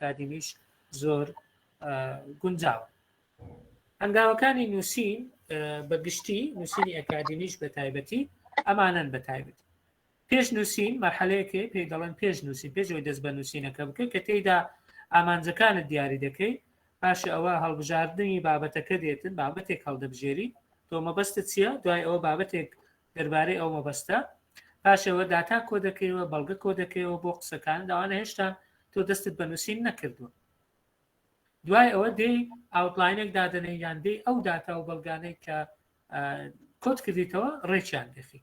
ئەکادمیش زۆر گونجاوە. هەنگاوەکانی نووسین بەگشتی نووسینی ئەکادمیش بە تایبەتی ئەمانەن بە تایبەتی. پێش نووسین مەرحەلەیەکێ پێی دەڵێن پێش نووسین، پێشەوەی دەست بە نووسینەکە بکە کە تێیدا ئامانجەکانت دیاری دەکەی، پاش ئەوە هەڵبژاردننی بابەتەکە دێتن، بابەتێک هەڵدەبژێری، تۆ مەبەستت چییە؟ دوای ئەوە بابەتێک دەربارەی ئەو مەبەستە، پاشەوە داتا کۆ دەکەیەوە، بەڵگە کۆ دەکەیەوە بۆ قسەکان، داوانە هێشتا تۆ دەستت بە نووسین نەکردووە. دوای ئەوە دەی ئاوتلاینێک دادنەی یان دەی ئەو داتا و بەڵگانەی کە کۆت کردیتەوە ڕێکیان دەخی.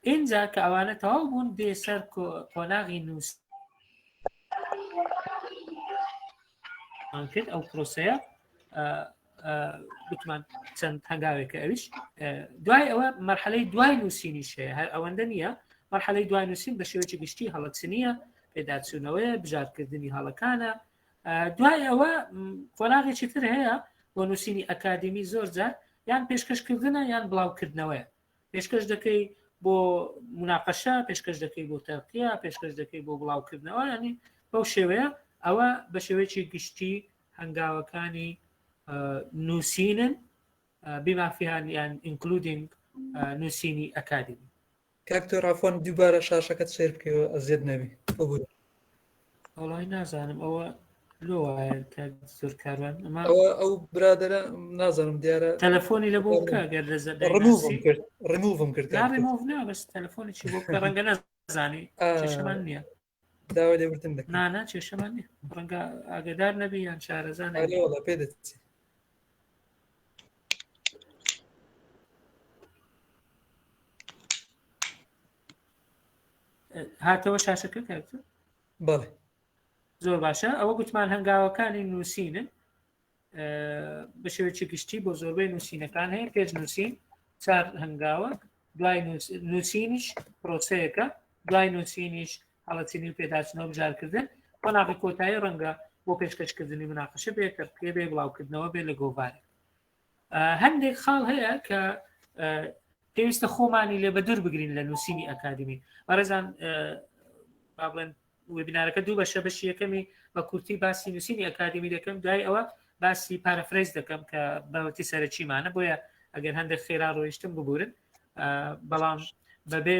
اینجا کە ئەوانە تەواو بوون دێ سەر کۆناغی نووس کرد ئەو پرۆسەیە گوتمان چەند هەنگاوێکە ئەویش. دوای ئەوە مەرحەلەی دوای نووسینیش هەیە، هەر ئەوەندە نییە. مەرحەلەی دوای نووسین بە شێوەیەکی گشتی هەڵەچنیە، پێداچوونەوەیە، بژارکردنی هەڵەکانە. دوای ئەوە کۆناغێکی تر هەیە بۆ نووسینی ئەکادمی زۆر جار یان پێشکەشکردنە یان بڵاوکردنەوەیە. پێشکەش دەکەی بۆ مناقەشە، پێشکەش دەکەی بۆ تەرقیە، پێشکەش دەکەی بۆ بڵاوکردنەوە، ینی بەو شێوەیە ئەوە بە شێوەیەکی گشتی هەنگاوەکانی نووسینن بیمافیان یان ئینکلودینگ نووسینی ئەکادمی. کاکتۆر ئافۆن دووبارە شاشەکەت سێر بکەوە ئەزیێت نەبی. وەڵای نازانم ئەوە لۆ وایە کە زۆر کاروان ئەو برادرە نازانم دیارە تەلەفۆنی لە بۆ بکە گەر ڕموڤم کرد ڕموڤ نا بەس تەلەفۆنێکی بۆ بکە ڕەنگە نەزانی چێشەمان نییە داوا لێورتن دەکەن نانا چێشەمان نییە ڕەنگە ئاگدار نەبی یان شارەزان وەڵا پێ دەچێت. هاتەوە شاشەکە کاکتۆر؟ بەڵێ زۆر باشە. ئەوە گوتمان هەنگاوەکانی نووسینن بە شێوەیەکی گشتی بۆ زۆربەی نووسینەکان هەیە. پێش نووسین 4 هەنگاوە، دوای نووسینیش پرۆسەیەکە، دوای نووسینیش هەڵەچینی و پێداچنەوە بژارکردن، قۆناغی کۆتایی ڕەنگە بۆ پێشکەشکردنی مناقەشە بێت، تەرقیە بێ، بڵاوکردنەوە بێ لە گۆڤارێک. هەندێک خاڵ هەیە کە پێویستە خۆمانی لێ بە دوور بگرین لە نووسینی ئەکادمی. بەڕێزان با بڵێن وێبینارەکە دوو بەشە، بەشی یەکەمی بە کورتی باسی نووسینی ئەکادمی دەکەم، دوای ئەوە باسی پارەفرێز دەکەم کە بەوەتی سەرەکیمانە، بۆیە ئەگەر هەندێک خێرا ڕۆیشتم ببورن. بەڵام بەبێ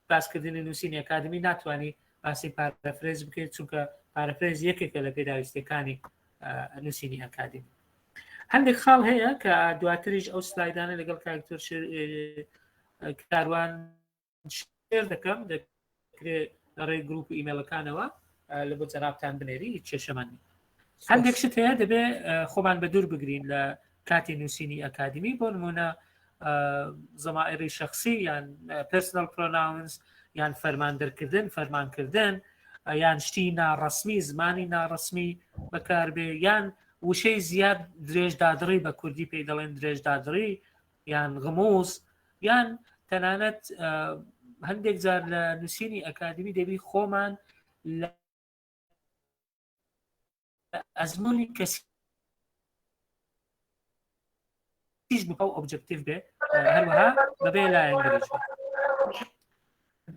باسکردنی نووسینی ئەکادمی ناتوانانی باسی پارەفرێز بکەیت، چونکە پارەفرێز یەکێکە لە پێداویستەکانی نووسینی ئەکادمی. هەندێک خاڵ هەیە کە دواتریش ئەو سلایدانە لەگەڵ کاکتۆر کاروان شێر دەکەم، دەکرێت ڕێی گروپ و ئیمێلەکانەوە لە بۆ جەرابتان بنێری، هیچ کێشەمانی. هەندێک شت هەیە دەبێ خۆمان بە دوور بگرین لە کاتی نووسینی ئەکادمی، بۆ نمونە زەمائری شەخسی یان پرسنەل پرۆناونز یان فەرماندەرکردن، فەرمانکردن، یان شتی ناڕەسمی، زمانی ناڕەسمی بەکاربێ، یان وشەی زیاد درێژدادڕی بە کوردی پێی دەڵێن درێژدادڕی یان غموز، یان تەنانەت هەندێک جار لە نووسینی ئەکادمی دەبی خۆمان لە ئەزمموی کەسیش بکە و ئۆبجکتیڤ بێ، هەروەها بەبێ لایەنگەریش.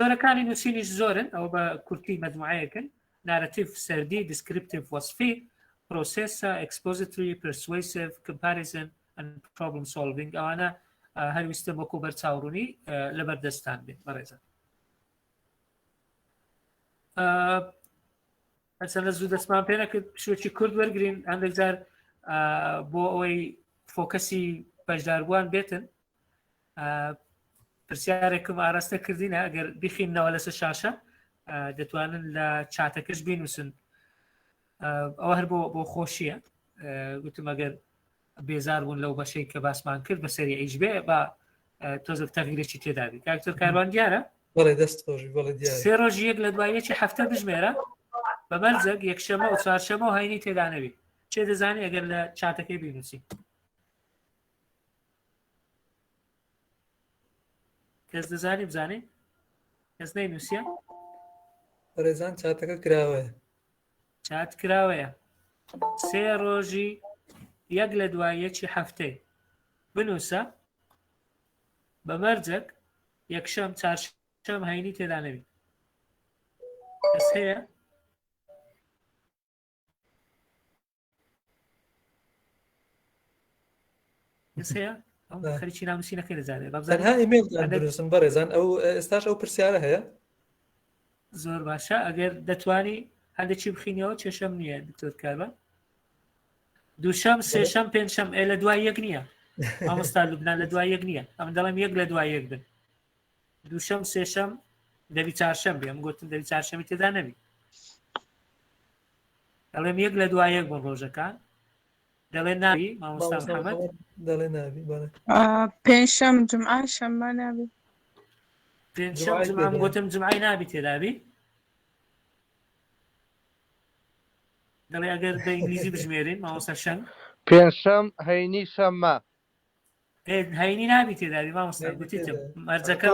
دۆرەکانی نووسینیش زۆرن، ئەو بە کورتی مەجموعەیەکن: نارەتیڤ سەردی، دیسکریپتیڤ وەصفی، پرۆسێسە، ئەکسپۆزیتۆری، پرسوێسیڤ، کمپاریزن ئەند پرۆبلم سۆڵڤینگ. ئەوانە هەرویستە وەکو بەرچاوڕوونی لەبەردەستان بێت. بەڕێزە ئەچەندە زوو دەستمان پێ نەکرد شوێکی کورد وەرگرین، هەندێک جار بۆ ئەوەی فۆکەسی بەشداربووان بێتن پرسیارێکم ئاراستە کردینە، ئەگەر بخینەوە لەسەر شاشە دەتوانن لە چاتەکەش بینوسن. ئەوە هەر بۆ خۆشیە. گوتم ئەگەر بێزار بوون لەو بەشەی کە باسمان کرد بەسەری ئەیش بێ بە تۆزە تەغیرێکی تێدابی. کاکتۆر کاروان دیارە؟ بەڵێ دەست خۆشی بەڵێ دیارە. 3 ڕۆژ یەک لە دوایەکی هەفتە بژمێرە بە بەرزەک یەکشەمە و چوارشەمە و هەینی تێدا نەبی. چێ دەزانی ئەگەر لە چاتەکەی بینوسی؟ کەس دەزانی بزانێ؟ کەس نەینووسیە؟ ڕێزان چاتەکە کراوەیە. چات کراوەیە. 3 ڕۆژی یەک لە دوایەکی هەفتەی بنووسە بە مەرجەک یەکشەم چارشەم هەینی تێدا نەبی. کەس هەیە؟ هێز هەیە ئەو خەریکی ناونوسینەکەی دەزانێت تەنها ئیمێلتان دروستن بەڕێزان ئەو ئێستاش ئەو پرسیارە هەیە زۆر باشە ئەگەر دەتوانی هەندێکی بخینەوە کێشەم نییە دکتۆر کاربە دووشەم سێشەم پێنجشەم لە دوای یەک نییە ئامۆستا لوبنان لە دوای یەک نییە ئەم دەڵێم یەک لە دوای یەک بن دووشەم سێشەم دەبی چارشەم بێ ئەم گوتم دەبی چارشەمی تێدا نەبی دەڵێم یەک لە دوای یەک بۆ ڕۆژەکان دەڵێ ناوی مامۆستا محەممەد دەڵێ نابی پێنجشەم جمعە شەممە نابێت پێنجشەم جمعەم گوتم جمعای نابی تێدابی دەڵێ ئەگەر بە ئینگلیزی بژمێرین مامۆستا شەنگ پێنجشەم هەینی شەممە هەینی نابی تێدابی مامۆستا گوتیتم مەرجەکە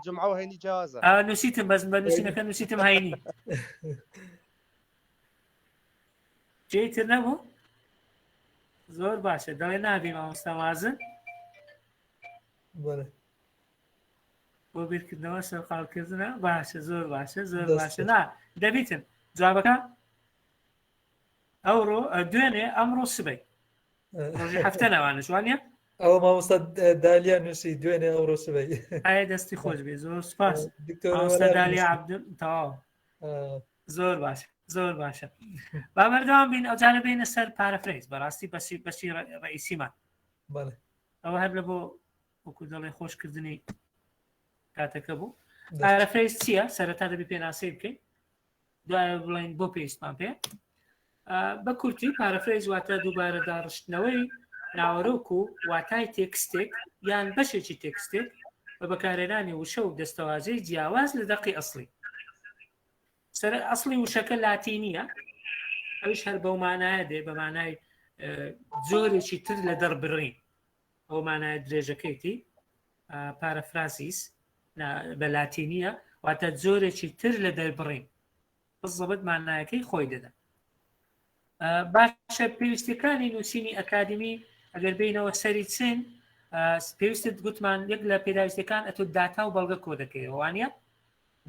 جمعە و هەینی جیازە نووسیتم بەس بە نووسینەکە نووسیتم هەینی جێتر نەبوو زۆر باشە دەڵێ نابی مامۆستا وازن بۆ بیرکردنەوە سەرقاڵکردنە باشە زۆر باشە زۆر باشە نا دەبیتن جوابەکە ئەوڕۆ دوێنێ ئەمڕۆ سبەی ڕۆژی هەفتە ناوانە جوانە ئەوە مامۆستا دالیا نووسی دوێنێ ئەوڕۆ سبەی ئایا دەستی خۆش بێ زۆر سپاس مامۆستا دالیا عەبدول تەواو زۆر باشە زۆر باشە با بەردەوام بین ئەوجارە بینە سەر پارەفرەیز بەڕاستی بەشی ڕئیسیمان ئەوە هەر لە بۆ وەکو دەڵێ خۆشکردنی کاتەکە بوو پارەفرەیز چییە سەرەتا دەبی پێناسەی بکەین دوایە بڵین بۆ پێویستمان پێ بە کورتی پارەفرەیز واتە دووبارە داڕشتنەوەی ناوەڕۆک و واتای تێکستێک یان بەشێکی تێکستێک بە بەکارهێنانی وشە و دەستەوازەی جیاواز لە دەقی ئەسڵی سەر ئەسڵی وشەکە لاتینیە ئەوش هەر بەو مانایە دێ بە مانای جۆرێکی تر لە دەربڕین ئەو مانایە درێژەکەیتی پارەفرازیس بە لاتینیە واتە جۆرێکی تر لە دەربڕین بزەبت مانایەکەی خۆی دەدا باشە پێویستەکانی نووسینی ئەکادمی ئەگەر بینەوە سەری چین پێویستت گوتمان یەک لە پێداویستەکان ئەتو داتا و بەڵگە کۆ دەکەیەوە وانە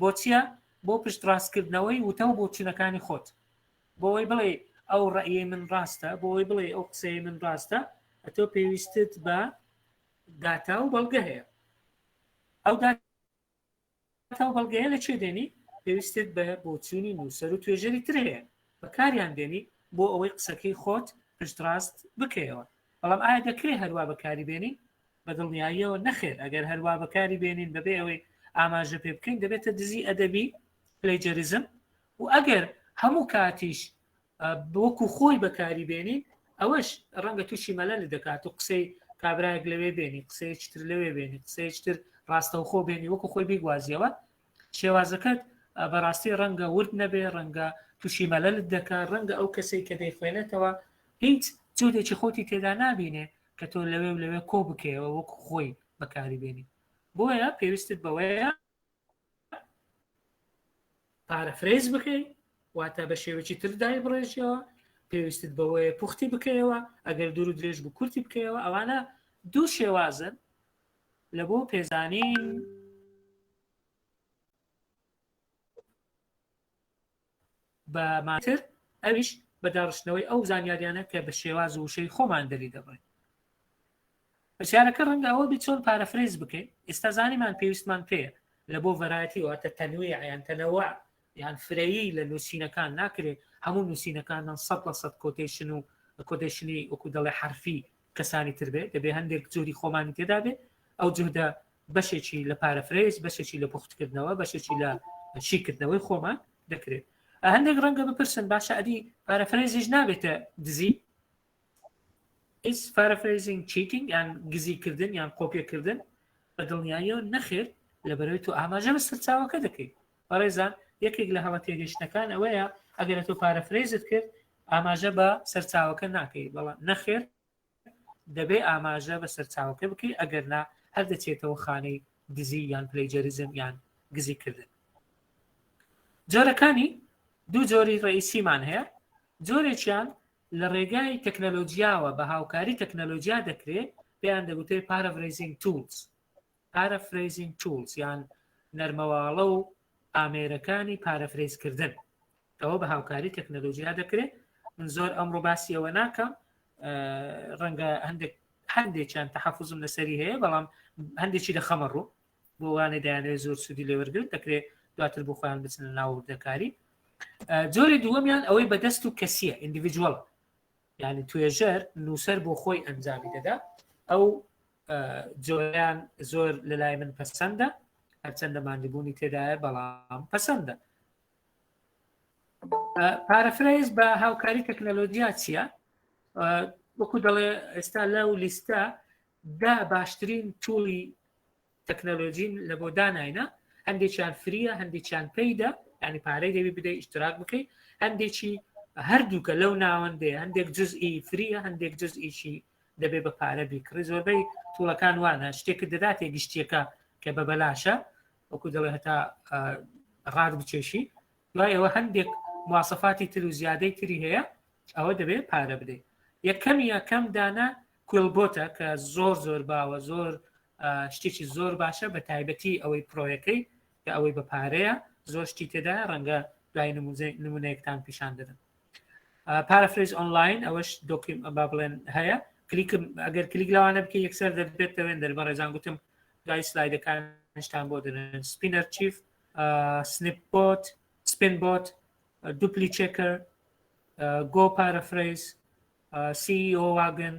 بۆچیە بۆ پشت ڕاستکردنەوەی وتە و بۆچینەکانی خۆت بۆەوەی بڵێ ئەو ڕەیە من ڕاستە بۆەوەی بڵێ ئەو قسەی من ڕاستە ئەتۆ پێویستت بە داتا و بەڵگە هەیە ئەو داتا و بەڵگەیە لە چێ دێنی پێویستت بە بۆچوونی نووسەر و توێژەری تر هەیە بەکاریان دێنی بۆ ئەوەی قسەکەی خۆت پشت ڕاست بکەیەوە بەڵام ئایا دەکرێت هەروە بەکاری بێنی بە دڵنیاییەوە نەخێر ئەگەر هەروە بەکاری بێنین بەبێ ئەوەی ئاماژە پێ بکەین دەبێتە دزی ئەدەبی پلەیجەریزم و ئەگەر هەموو کاتیش بۆکو خۆی بەکاری بێنین ئەوەش ڕەنگە تووشی مەلەل دەکات و قسەی کابراەک لەوێ بێنی قسەیەکتر لەوێ بێنی قسەیەکتر ڕاستەوخۆ بێنی وەکو خۆی بیگوازیەوە شێوازەکەت بەڕاستی ڕەنگە ورد نەبێ ڕەنگە تووشی مەلەلت دەکات ڕەنگە ئەو کەسەی کە دەیخوێنێتەوە هیچ جۆرێکی خۆتی تێدا نابینێ کە تۆ لەوێ و لەوێ کۆ بکەوە وەکو خۆی بەکاری بێنی بۆیە پێویستت بەوەیە پارەفرێز بکەی واتە بە شێوەی تردای بڕێژەوە پێویستت بەوەیە پوختی بکەیەوە ئەگەر دوور و درێژ بوو کورتی بکەیەوە ئەوانە دوو شێوازن لە بۆ پێزانین بە ماتر ئەویش بەداڕشتنەوەی ئەو زانیاریانە کە بە شێواز و وشەی خۆمان دەری دەبڕین پرسیارەکە ڕەنگە ئەوە بی چۆن پارەفرێز بکەین ئێستا زانیمان پێویستمان پێیە لە بۆ ڤەرایەتی واتە تەنویع یان تەنەوع یان فرەیی لە نووسینەکان ناکرێت هەموو نووسینەکانان 100% کۆتیشن و کۆتیشنی وەکو دەڵێ حرفی کەسانی تر بێت دەبێ هەندێک جۆری خۆمانی تێدا بێت ئەو جوهدە بەشێکی لە پارەفرێز بەشێکی لە پوختکردنەوە بەشێکی لە شیکردنەوەی خۆمان دەکرێت هەندێک ڕەنگە بپرسن باشە ئەدی پارەفرێزیش نابێتە دزی ئیس پارەفرێزینگ چیتینگ یان گزیکردن یان قۆپیەکردن بە دڵنیاییەوە نەخێر لەبەرەوەی تۆ ئاماژە بە سەرچاوەکە دەکەیت بەڕێزان یەکێک لە هەڵە تێگەشتەکان ئەوەیە ئەگەر تۆ پارەفرێزت کرد ئاماژە بە سەرچاوەکە ناکەی بەڵام نەخێر دەبێ ئاماژە بە سەرچاوەکە بکەی ئەگەر نا هەر دەچێتەوە خانەی دزی یان پلەیجەریزم یان گزیکردن جۆرەکانی دوو جۆری ڕئیسیمان هەیە جۆرێکیان لە ڕێگای تەکنەلۆجیاوە بە هاوکاری تەکنەلۆجیا دەکرێت پێیان دەگوتێت پارەفرێزینگ تولز یان نەرمەواڵە و ئامێرەکانی پارەفرێزکردن ئەوە بە هاوکاری تەکنەلۆجیا دەکرێت من زۆر ئەمڕۆ باسیەوە ناکەم ڕەنگە هەندێک هەندێکیان تەحەفوزم لەسەری هەیە بەڵام هەندێکی لە خەمەڕوو بۆ وانێ دەیانێت زۆر سوودی لێوەرگرت دەکرێت دواتر بۆ خۆیان بچن لە ناوردەکاری. جۆری دووەمیان ئەوەی بەدەست و کەسیە ئیندیڤیدوەڵە، یعنی توێژەر نووسەر بۆ خۆی ئەنجامی دەدا. ئەو جۆریان زۆر لەلای من پەسەندە، هەرچەندە ماندووبوونی تێدایە بەڵام پەسەندە. پارەفرەیز بە هاوکاری تەکنەلۆجیا چییە؟ وەکو دەڵێ ئێستا لەو لیستە دا باشترین توڵی تەکنەلۆژین لە بۆ داناینە، هەندێکیان فریە هەندێکیان پێیدا، ینی پارەی دەوی بدەی ئیشتراک بکەیت، هەندێکی هەردووکە لەو ناوەندێ هەندێک جزئی فریە هەندێک جزئیشی دەبێ بە پارە بیکڕی. زۆربەی توڵەکان وانە شتێکت دەداتێ گشتیەکە کە بە بەلاشە وەکو دەڵێ هەتا ڕاد بچێشی، دوای ئەوە هەندێک مواسەفاتی تر و زیادەی تری هەیە ئەوە دەبێت پارە بدەیت. یەکەم دانا کوێلبۆتە کە زۆر زۆر باوە، زۆر شتێکی زۆر باشە بە تایبەتی ئەوەی پرۆیەکەی کە ئەوەی بە پارەیە زۆر شتی تێدا ڕەنگە دوای نمونەیەکتان پیشان دەدەن. پارەفرێز ئۆنلاین ئەوەش با بڵێن هەیە، ئەگەر کلیک لەوانە بکە یەکسەر دەبێتەوێن دەربە ڕێزان گوتم دوای سلایدەکانشتان بۆ دەدەن. سپینەر چیف، سنیپبۆت، سپینبۆت، دوپلی چێکەر، گۆ پارەفرێز، CEO واگن،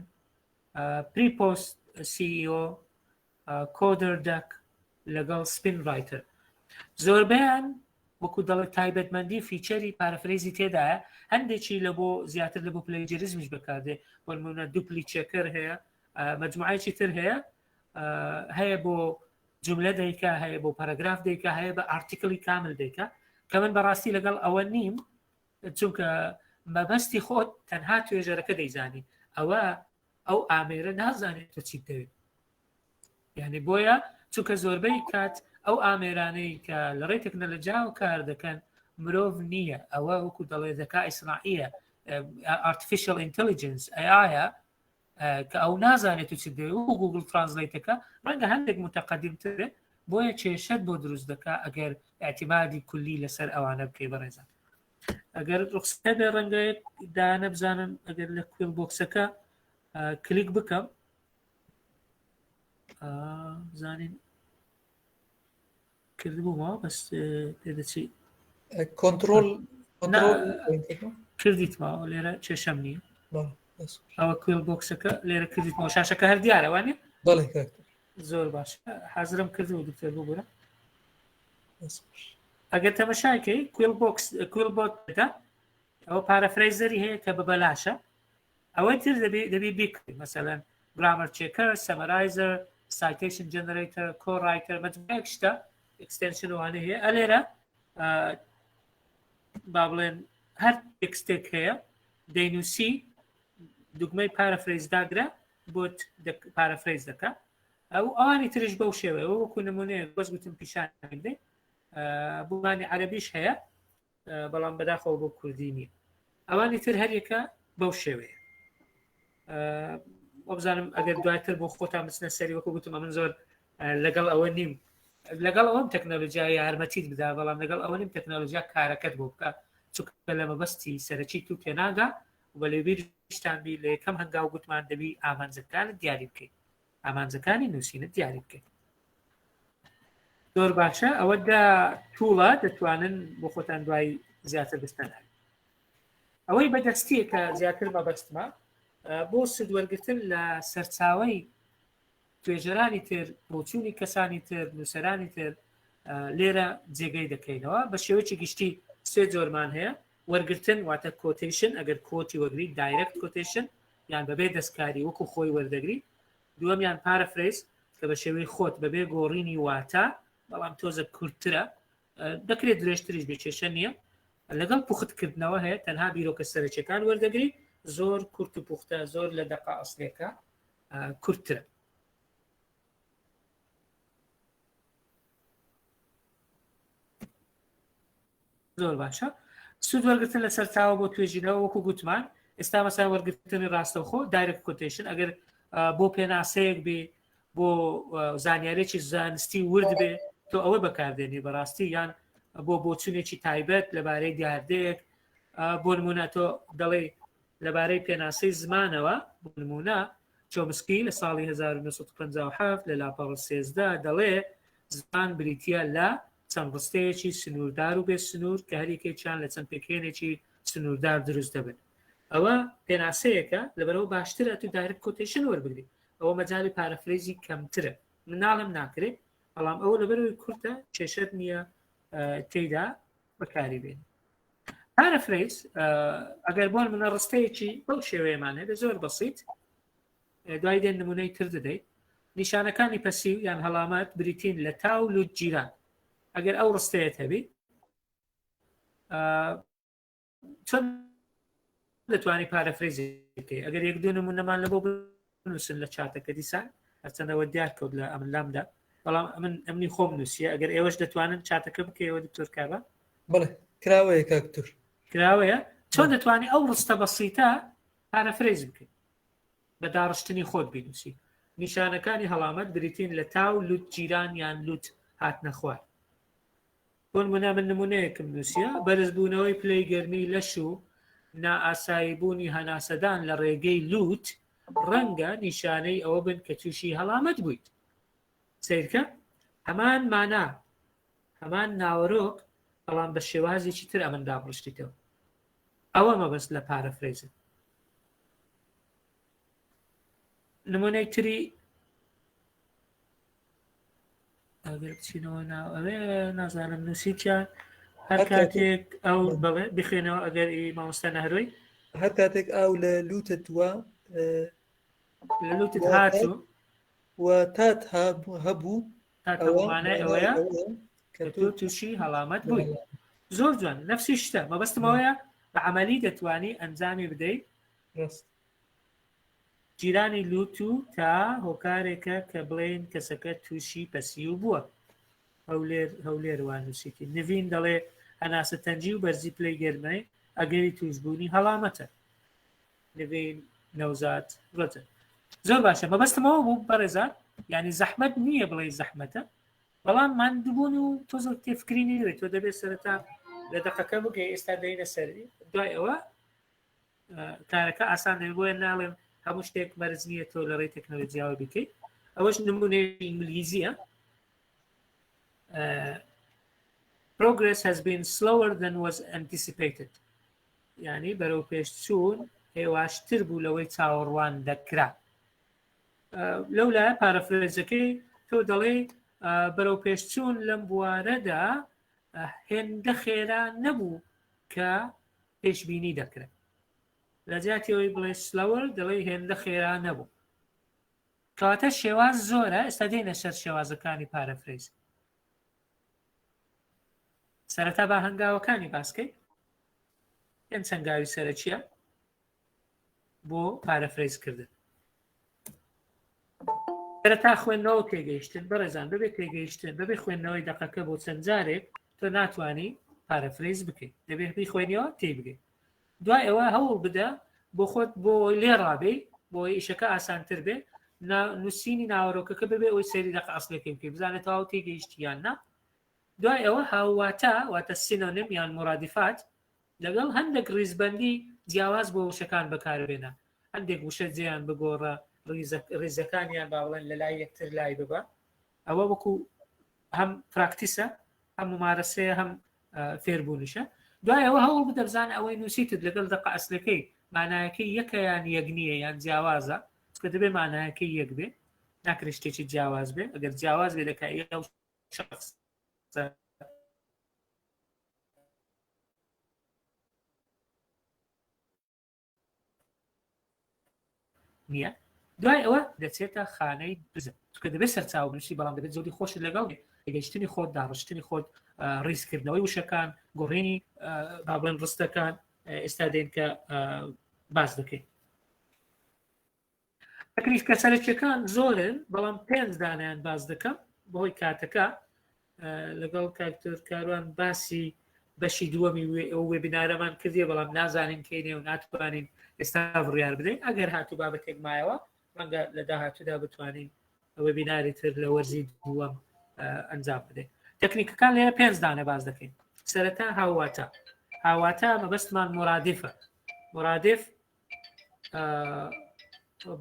پریپۆست CEO، کۆدەر دەک لەگەڵ سپین ڕایتر. زۆربیان وەکو دەڵێت تایبەتمەندی فیچەری پارەفرێزی تێدایە، هەندێکی لە بۆ زیاتر لە بۆ پلەیجەریزمیش بەکاردێ، بۆ نمونە دوپلی چێکەر هەیە، مەجموعەیەکی تر هەیە بۆ جملە دەیکا، هەیە بۆ پاراگراف دەیکا، هەیە بە ئارتیکلی کامل دەیکا، کە من بەڕاستی لەگەڵ ئەوە نیم، چونکە مەبەستی خۆت تەنها توێژەرەکە دەیزانی، ئەو ئامێرە نازانێت تۆ چیت دەوێت. یعنی بۆیە چونکە زۆربەی کات ئەو ئامێرانەی کە لە ڕێی تەکنەلۆجیا و کار دەکەن مرۆڤ نییە، ئەوە وەکو دەڵێ زەکای ئیسناعیە، artificial intelligence AIە کە ئەو نازانێت تو چیت دەوێت. و گوگل ترانسلیتەکە ڕەنگە هەندێک متەقەدیمترێ، بۆیە کێشەت بۆ دروست دەکا ئەگەر اعتیمادی کولی لەسەر ئەوانە بکەی بەڕێزان. ئەگەر ڕخسەدە ڕەنگەیەک دانە بزانم ئەگەر لە کوێل بۆکسەکە کلیک بکەم زانین کردبوومەوە بەس پێدەچی کۆنتڕۆل کردیتمەوە لێرە کێشەم نییە. ئەوە کوێل بۆکسەکە لێرە کردیتمەوە، شاشەکە هەر دیارەوانێ. زۆر باش، حەزرم کردو دوکتەر ببوورە. ئەگەر تەمەشاکەی کوێل بۆتەکە ئەوە پارەفرێزەری هەیە کە بە بەلاشە، ئەوەی تر دەبێ بیکڕی، مەسەلەن گرامەر چێکەر، سەمەرایزەر، سایتیشن جەنەرەیتەر، کۆڕایتەر، مەجموعەیەک شتە ئەکستێنشنوانە هەیە. ئەلێرە با بڵێن هەر تێکستێک هەیە دەینووسی، دوگمەی پارەفرێز داگرا بۆت پارەفرێز دەکە. ئەوانی ترش بەو شێوەیە، وەکو نمونەیە بەس گوتم پیشان بدەین. بوومانی عەرەبیش هەیە بەڵام بەداخەوە بۆ کوردی نییە. ئەوانی تر هەریەکە بەو شێوەیە. وەبزانم ئەگەر دواتر بۆ خۆتان بچنە سەری، وەکو گوتم من زۆر لەگەڵ ئەوە نیم، لەگەڵ ئەوەم تەکنەلۆجیا یارمەتیت بدا، بەڵام لەگەڵ ئەوە نیم تەکنەلۆجیا کارەکەت بۆ بکە، چونکە لە مەبەستی سەرەکی تو تێناگا و بە لێبیرشتان بی لە یەکەم هەنگاو گوتمان دەبی ئامانجەکانت دیاری بکەیت، ئامانجەکانی نووسینت دیاری بکەیت. زۆر باشە، ئەوەدا تووڵە دەتوانن بۆ خۆتان دوای زیاتر بستن. ئەوەی بەدەستیە کە زیاتر مەبەستمە بۆ سودوەرگرتن لە سەرچاوەی توێژەرانی تر، بۆچوونی کەسانی تر، نووسەرانی تر لێرە جێگەی دەکەینەوە. بە شێوەیەکی گشتی سێ جۆرمان هەیە: وەرگرتن واتە کۆتیشن، ئەگەر کۆتی وەگری دایرکت کۆتیشن، یان بەبێ دەستکاری وەکو خۆی وەردەگری. دووەمیان پارەفرێز کە بە شێوەی خۆت بەبێ گۆڕینی واتە، بەڵام تۆزە کورتترە، دەکرێت درێژتریش بێ کێشە نییە. لەگەڵ پوختکردنەوە هەیە، تەنها بیرۆکە سەرچیەکان وەردەگری، زۆر کورت و پوختە، زۆر لە دەقا ئەسلێکە کورتترە. زۆر باشە. سود وەرگرتن لە سەرچاوە بۆ توێژینەوە وەکو گوتمان، ئێستا مەسا وەرگرتنی ڕاستەوخۆ دایرکت کۆتیشن، ئەگەر بۆ پێناسەیەک بێ، بۆ زانیارێکی زانستی ورد بێ، تۆ ئەوە بەکاردێنی بەڕاستی، یان بۆ بۆچوونێکی تایبەت لەبارەی دیاردەیەک، بۆ نمونە تۆ دەڵێ لەبارەی پێناسەی زمانەوە، بۆ نمونە چۆمسکی لە ساڵی 1957 لە لاپەڕ 13 دەڵێ زمان بریتە لە چەند ڕستەیەکی سنووردار و بێ سنوور کە هەریکێکیان لە چەند پێکێنێکی سنووردار دروست دەبن. ئەوە پێناسەیەکە لەبەرەوە باشترە تو دایرکت کۆتیشن وەربگری، ئەوە مەجای پارەفرێزی کەمترە، مناڵم ناکرێت، بەڵام ئەوە لەبەرەوەی کورتە کێشەت نییە تێیدا بەکاری بێن. پارەفرێز ئەگەر بۆن منە ڕستەیەکی بەو شێوەیەمان هەیە زۆر بەسیط، دوای دێن نمونەی تر دەدەیت. نیشانەکانی پەسیو یان هەڵامەت بریتین لە تاو لوت جیران. ئەگەر ئەو ڕستەیەت هەبی چۆن دەتوانانی پارەفرێزی بکەی. ئەگەر یەک دوو نمونەمان لە بۆ بنووسن لە چاتەکە دیسان هەرچەندەوە دیار کەوت لە ئەمن لامدا، بەڵام من ئەمنی خۆم نووسیە. ئەگەر ئێوەش دەتوانن چاتەکە بکەیەوە دکتۆر کابە بڵێ کراوەیە کاکتۆر کراوەیە، چۆن دەتوانانی ئەو ڕستە بەسیتە پارەفرێز بکەیت بە داڕشتنی خۆت بینوسی. نیشانەکانی هەڵامەت بریتین لە تاو لوت جیران یان لوت هاتنە خوار. بۆن منە من نمونەیەکم نووسیە بەرزبوونەوەی پلەی گەرمی لەش و نائاساییبوونی هەناسەدان لە ڕێگەی لوت ڕەنگە نیشانەی ئەوە بن کە تووشی هەڵامەت بوویت. سیرکە هەمان مانا هەمان ناوەڕۆک بەڵام بە شێوازێکی تر ئەمن دابڕشتیتەوە. ئەوە مەبەست لە پارەفرێزن. نمونەی تری ئەگەر بچینەوە ناو ئەوێ نازانم نووسیتیان هەر کاتێک ئەو بڵێ بخوێنەوە ئەگەر مامۆستا نەهروی هەر کاتێک ئاو لە لوتت وە لە لوتت هاتوو و تات هەبوو تاتەوانای ئەوەیە کە تۆ تووشی هەڵامەت بووی. زۆر جوان نەفسی شتە مەبەستمەوەیە بە عەمەلی دەتوانی ئەنجامی بدەیت. جیرانی لوت و تا هۆکارێکە کە بڵێن کەسەکە تووشی پەسیو بووە. هەولێر وانووسیتی نڤین دەڵێ هەناسە تەنجی و بەرزی پلەی گەرمەی ئەگەری توشبوونی هەڵامەتە. نڤین نەوزات ڕەتە. زۆر باشە مەبەستمەوە بوو بەڕێزان، یعنی زەحمەت نییە بڵێ زەحمەتە، بەڵام ماندووبوون و تۆزە تێفکرینی دەوێت تۆ دەبێت سەرەتا لە دەقەکە بگەی ئێستا دەینە سەری دوای ئەوە کارەکە ئاسان دەبێت بۆیە ناڵێن هەموو شتێک مەرج نییە تۆ لە ڕێی تەکنۆلۆجیاوە بکەیت. ئەوەش نمونەی ئینگلیزیە. Progress has been slower than was anticipated. یعنی بەرەو پێشچوون هێواشتر بوو لەوەی چاوەڕوان دەکرا. لەولایە پارەفرێزەکەی تۆ دەڵێ بەرەو پێشچوون لەم بوارەدا هێندە خێرا نەبوو کە پێشبینی دەکرێت. لە جاتیەوەی بڵێ سلەوەر دەڵێ هێندە خێرا نەبوو. کەواتە شێواز زۆرە. ئێستا دێنە سەر شێوازەکانی پارەفرێز. سەرەتا با هەنگاوەکانی باسکەی هێن چەنگاوی سەرەکیە بۆ پارەفرێزکردن. سەرەتا خوێندنەوە تێگەیشتن بەڕێزان بەبێ تێگەیشتن بەبێ خوێندنەوەی دەقەکە بۆ چەند جارێک تۆ ناتوانانی پارەفرێز بکەیت. دەبێت خوێنیەوە تێ بگەیت. دوای ئەوە هەوڵ بدە بۆ خۆت بۆ لێڕابێ بۆی ئیشەکە ئاسانتر بێ نووسینی ناوەڕۆکەکە ببێ ئەوی سەیری دەقە ئەسڵەکەی بکەیت بزانێت تەواو تێگەیشتیان نا. دوای ئەوە هاواتە واتە سینۆنیم یان مرادفات لەگەڵ هەندێک ڕیزبەندی جیاواز بۆ وشەکان بەکاربێنە. هەندێک وشە جێیان بگۆڕە ڕیزەکانیان با بڵێن لە لای یەکتر لای ببە. ئەوە وەکو هەم پراکتیسە هەم ممارەسەیە هەم فێربوونیشە. دوای ئەوە هەوڵ بدە بزانە ئەوەی نووسیتت لەگەڵ دەقە ئەسلەکەی مانایەکەی یەکە یان یەک نییە یان جیاوازە کە دەبێ مانایەکەی یەک بێ ناکرێت شتێکی جیاواز بێ. ئەگەر جیاواز بێ دەکای شخص نییە. دوای ئەوە دەچێتە خانەی بزن کە دەبێت سەرچاو بنووسی بەڵام دەبێت زۆری خۆشت لەگەڵ گەیشتنی خۆت داڕشتنی خۆت ڕیزکردنەوەی وشەکان گۆڕینی با بڵێن ڕستەکان ئێستا دێن کە باس دەکەین. تەکنیکە سەرەکیەکان زۆرن بەڵام 5 دانیان باز دەکەم بەهۆی کاتەکە لەگەڵ کاکتۆر کاروان باسی بەشی دووەمی ئەو وێبینارەمان کردیە بەڵام نازانین کەینێ و ناتوانین ئێستا بڕیار بدەین. ئەگەر هاتوو بابەتێک مایەوە ڕەنگە لە داهاتوودا بتوانین وێبیناری تر لە وەرزی دووەم ئەنجام بدەین. تەکنیکەکان لێرە 5 دانە باز دەکەین. سەرەتا هاواتە مەبەستمان مرادفە. مرادف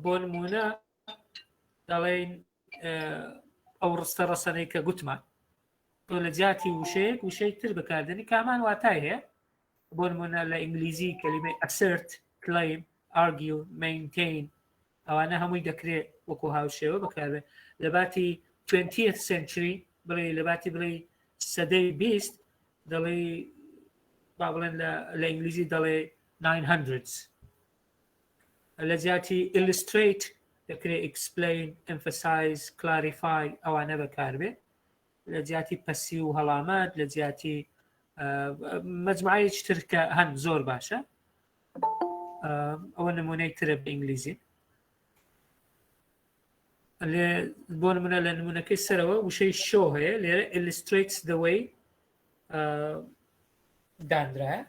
بۆ نمونە دەڵێن ئەو ڕستە ڕەسەنەی کە گوتمان تۆ لە جیاتی وشەیەک وشەی تر بەکاردێنی کامان واتای هەیە بۆ نمونە لە ئینگلیزی کەلیمەی assert claim argue maintain ئەوانە هەمووی دەکرێت وەکو هاوشێوە بەکاربێت لە باتی 20th century بڵێ لە باتی بڵێ سەدەی 20 دەڵێ با بڵێن لە ئینگلیزی دەڵێ 900s لە جیاتی illustrate دەکرێت explain emphasize clarify ئەوانە بەکاربێت لە جیاتی پەسی و هەڵامەت لە جیاتی مەجموعەیەکی تر کە هەن زۆر باشە ئەوە نمونەی ترە بە ئینگلیزی بۆ نمونە لە نمونەکەی سەرەوە وشەی شۆ هەیە لێرە illustrates the way دانرایە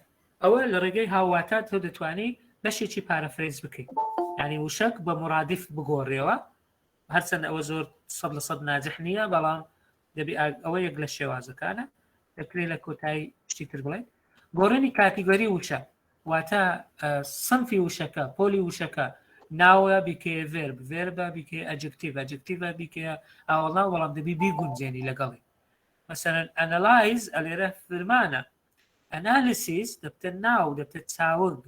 ئەوە لە ڕێگەی هاواتات تۆ دەتوانی بەشێکی پارەفرێز بکەیت یعنی وشەک بە مرادف بگۆڕێەوە هەرچەند ئەوە زۆر 100% ناجح نییە بەڵام دەبی ئەوە یەک لە شێوازەکانە دەکرێت لە کۆتایی شتی تر بڵێن گۆڕینی کاتیگۆری وشە واتە سنفی وشەکە پۆلی وشەکە ناوە بیکەیە ڤێرب ڤێربە بیکەیە ئەجکتیڤ ئەجکتیڤە بیکەیە ئاوەڵا وەڵام دەبی بیگونجێنی لەگەڵی مەسەرەن ئەنەلایز ئەلێرە فرمانە ئەنالیسیس دەبتە ناو دەبتە چاوگ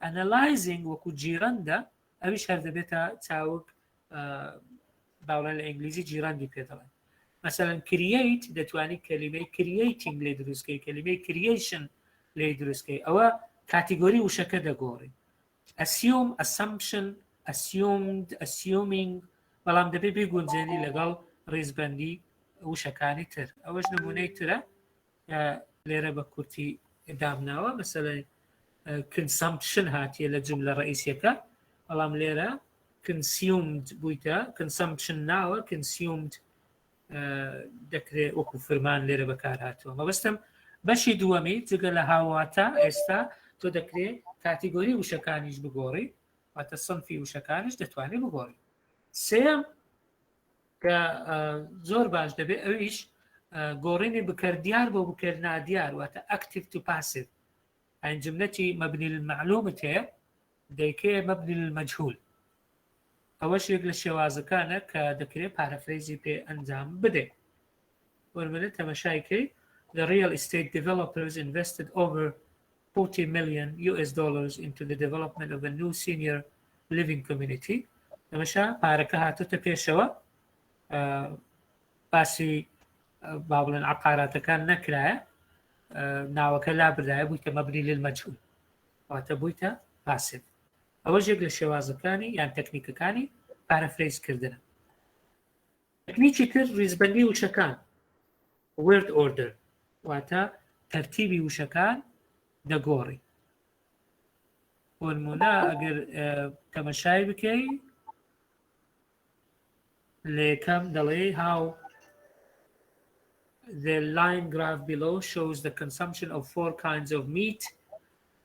ئەنەلایزینگ وەکو جیرەندە ئەویش هەر دەبێتە چاوگ باوڵێن لە ئینگلیزی جیرەندی پێ دەڵێن مثلا کرییت دەتوانی کەلیمەی کرییتینگ لێ دروستکەی کەلیمەی کرییشن لێ دروستکەی ئەوە کاتیگۆری وشەکە دەگۆڕی assume assumption assumed assuming بەڵام دەبێ بگونجێنی لەگەڵ ڕێزبەندی وشەکانی تر ئەوەش نمونەی ترە لێرە بە کورتی دامناوە مثلا consumption هاتیە لە جملە ڕئیسیەکە بەڵام لێرە consumed بوویتە consumption ناوە consumed دەکرێت وەکو فرمان لێرە بەکار هاتووە مەبەستم بەشی دووەمی جگە لە هاواتە ئێستا تۆ دەکرێت کاتیگۆری وشەکانیش بگۆڕی واتە سنفی وشەکانش دەتوانێت بگۆڕی سێم کە زۆر باش دەبێت ئەویش گۆڕینی بکردیار بۆ بکردنادیار واتە active to passive ئەین جملەتی مەبنی للمعلومت هەیە دەیکەیە مەبنی للمەجهول ئەوەش یەک لە شێوازەکانە کە دەکرێت پارەفرێزی پێ ئەنجام بدەیت وەرمەنە تەمەشایکەی The real estate developers invested over $40 million into the development of a new senior living community. تەمەشا پارەکە هاتوتە پێشەوە باسی با بڵێن عقاراتەکان نەکرایە ناوەکە لا بردایە بوویتە مەبنی للمەجهول واتە بوویتە پاسیف ئەوەش یەک لە شێوازەکانی یان تەکنیکەکانی پارەفرێزکردنە تەکنیکی تر ڕیزبەندی وشەکان word order واتە تەرتیبی وشەکان دەگۆڕی بۆ نمونە ئەگەر تەمەشای بکەی لە یەکەم دەڵێ how the line graph below shows the consumption of 4 kinds of meat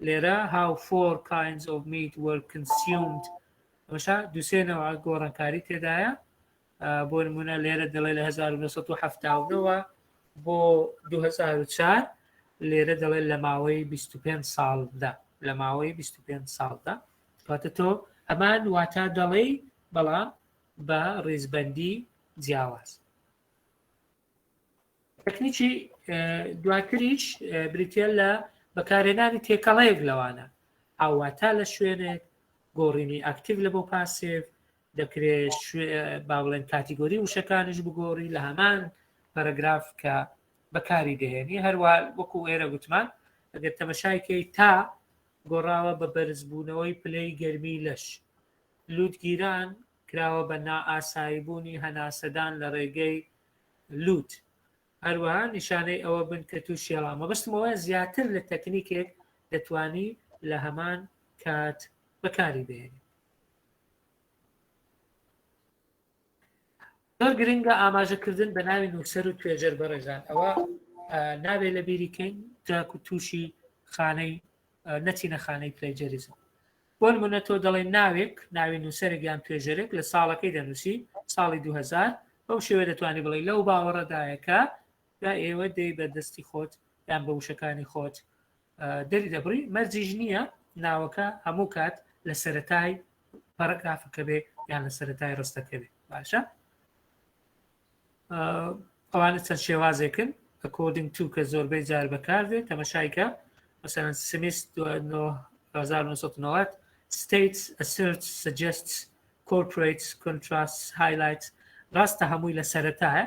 لێرە how 4 kinds of meat were consumed تەمەشا دووسێنەوە گۆڕانکاری تێدایە بۆ نمونە لێرە دەڵێ لە 1970 بۆ 2004 لێرە دەڵێت لە ماوەی 25 ساڵدا لە ماوەی 25 ساڵدا کاتە تۆ ئەمان واتە دەڵێ بەڵام بە ڕێزبەندی جیاواز تەکنیکی دواتریش بریتە لە بەکارهێنانی تێکەڵەیەک لەوانە ئاواتا لە شوێنێک گۆڕینی ئاکتیڤ لە بۆ پاسیڤ دەکرێت با بڵێن کاتیگۆری وشەکانش بگۆڕی لە هەمان پەرەگراف کە بەکاری دەهێنی هەروە وەکو ئێرە گوتمان ئەگەر تەمەشایکەی تا گۆڕاوە بە بەرزبوونەوەی پلەی گەرمی لەش لوتگیران کراوە بە نائاساییبوونی هەناسەدان لە ڕێگەی لوت هەروەها نیشانەی ئەوە بن کە تووشی هەڵامە بەستمەوە زیاتر لە تەکنیکێک دەتوانی لە هەمان کات بەکاری بێنی زۆر گرنگە ئاماژەکردن بە ناوی نووسەر و توێژەر بەڕێزان ئەوە نابێت لە بیریکەین جاکو تووشی خانەی نەچینە خانەی پلەیجەریزم بۆ نمونە تۆ دەڵێ ناوێک ناوی نووسەرێک یان توێژەرێک لە ساڵەکەی دەنووسی ساڵی 2000 بەو شێوە دەتوانانی بڵێ لەو باوەڕەدایەکە دا ئێوە دەی بەدەستی خۆت یان بە وشەکانی خۆت دەری دەبڕی مەرجیش نییە ناوەکە هەموو کات لە سەرەتای پەرەگرافەکە بێ یان لە سەرەتای ڕستەکە بێ باشە ئەوانە چەند شێوازێکن according to کە زۆربەی جار بەکاردێت تەمەشایکە مثلا سمیث 1990 states asserts suggests corporates contrasts highlights ڕاستە هەمووی لە سەرەتایە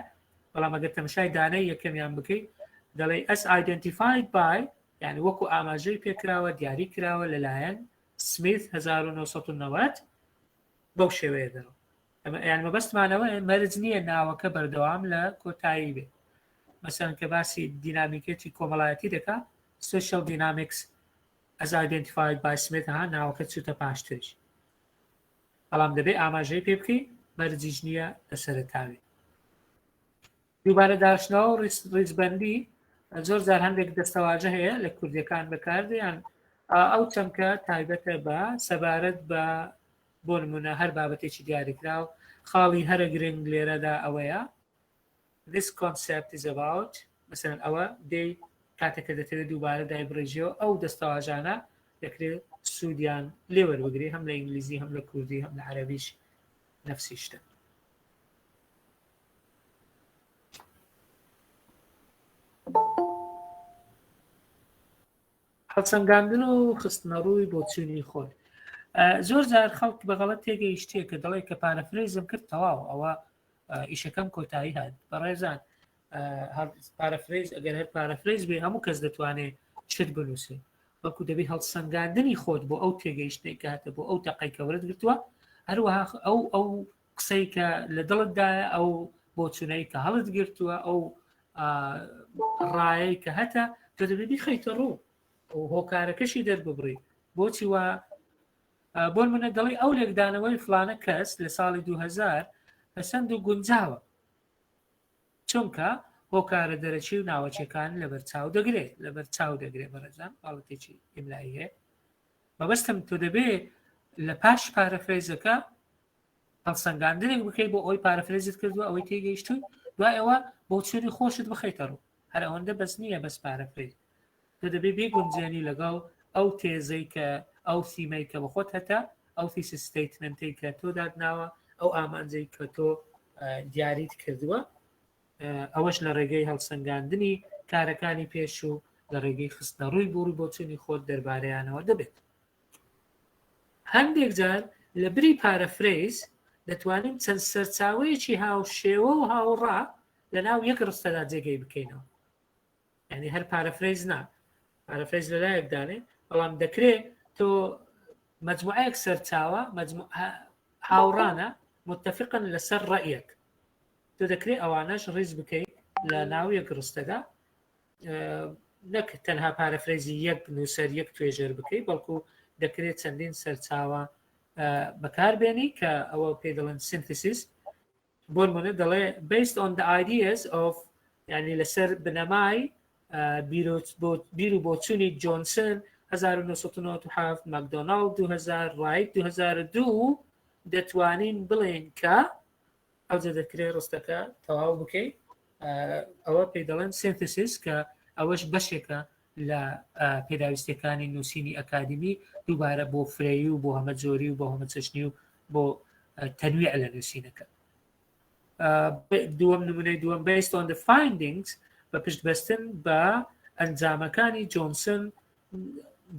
بەڵام ئەگەر تەمەشای دانەی یەکەمیان بکەیت دەڵێ as identified by یعنی وەکو ئاماژەی پێکراوە دیاری کراوە لەلایەن سمیث 1990 بەو شێوەیە دەڕۆ یعنی مەبەستمانەوەی مەرج نییە ناوەکە بەردەوام لە کۆتایی بێ مەسەن کە باسی دینامیکێتی کۆمەڵایەتی دەکا social dynamics as identified by Smith ها ناوەکە چوتە پاشترش بەڵام دەبێ ئاماژەی پێ بکەی مەرجیش نییە لە سەرەتاوی دووبارە داشتنەوە و ڕیزبەندی زۆر جار هەندێک دەستەواژە هەیە لە کوردیەکان بەکاردێن ئەو چەمکە تایبەتە بە سەبارەت بە بۆ نمونە هەر بابەتێکی دیاریکراو خاڵی هەرە گرنگ لێرەدا ئەوەیە this concept is about مثلا ئەوە دەی کاتێکە دەتەوێت دووبارە دایبڕێژیەوە ئەو دەستەواژانە دەکرێت سوودیان لێوەربگری هەم لە ئینگلیزی هەم لە کوردی هەم لە عەرەبیش نەفسی شتە هەڵسەنگاندن و خستنەڕووی بۆ چوونی خۆت زۆر جار خەڵک بەغەڵەت تێگەیشتێ کە دەڵێ کە پارەفرێزم کرد تەواو ئەوە ئیشەکەم کۆتایی هات بەڕێزان پارەفرێز ئەگەر هەر پارەفرێز بێ هەموو کەس دەتوانێت شت بنووسێ وەکو دەبێت هەڵسەنگاندنی خۆت بۆ ئەو تێگەیشتەی کاتە بۆ ئەو تەقەی کە وەرت گرتووە هەروەها ئەو قسەی کە لە دڵتدایە ئەو بۆ چونەی کە هەڵت گرتووە ئەو ڕایەی کە هەتە تۆ دەبێت بیخەیتە ڕوو و هۆکارەکەشی دەرببڕی بۆچی وە بۆ منە دەڵی ئەو لێکدانەوەی فلانە کەس لە ساڵی 2000 پەسەند و گونجاوە چونکە هۆکارە دەرەچی و ناوەچەکان لەبەر چاو دەگرێت لەبەر چاو دەگرێت بەڕێزان باڵەتێکی ئیملایی هەیە مەبەستم تۆ دەبێت لە پاش پارەفرێزەکە هەڵسەنگاندنێک بکەیت بۆ ئەوی پارەفرێزت کردووە ئەوەی تێگەیشتووی دوای ئەوە بۆ چوونی خۆشت بخەیتە ڕوو هەر ئەوەندە بەس نییە بەس پارەفرێز تۆ دەبێت بێگونجێنی لەگەڵ ئەو تێزەی کە ئەو سیمەی کە بەخۆت هەتا ئەو فیس ستیتمنتەی کە تۆ دادناوە ئەو ئامانجەی کە تۆ دیاریت کردووە ئەوەش لە ڕێگەی هەڵسەنگاندنی کارەکانی پێش و لە ڕێگەی خستنە ڕووی بووری بۆ چوونی خۆت دەربارەیانەوە دەبێت هەندێک جار لە بری پارەفرێز دەتوانین چەند سەرچاوەیەکی هاوشێوە و هاوڕا لە ناو یەک ڕستەدا جێگەی بکەینەوە یعنی هەر پارەفرێز نا پارەفرێز لەلایەکدانێ بەڵام دەکرێت تۆ مجموعەیەک سەرچاوە هاوڕانە متفقن لەسەر ڕەیەک تۆ دەکرێت ئەوانەش ڕیز بکەیت لە ناو یەک ڕستەدا نەک تەنها پارەفرێزی یەک نووسەر یەک توێژەر بکەیت بەڵکو دەکرێت چەندین سەرچاوە بەکاربێنی کە ئەوە پێ دەڵێن سینتھیسیس بۆ نمونە دەڵێ based on the ideas of یعنی لەسەر بنەمای بیر و بۆچوونی جۆنسن 1997 مەکدۆناڵد 2000 ڕایت 2002 دەتوانین بڵێن کە ئەوجە دەکرێت ڕستەکە تەواو بکەیت ئەوە پێی دەڵێن سینتھیسیس کە ئەوەش بەشێکە لە پێداویستەکانی نووسینی ئەکادمی دووبارە بۆ فرێی و بۆ هەمە جۆری و بۆ هەمە چەشنی و بۆ تەنویع لە نووسینەکە دووەم نمونەی دووەم based on the findings بە پشتبەستن بە ئەنجامەکانی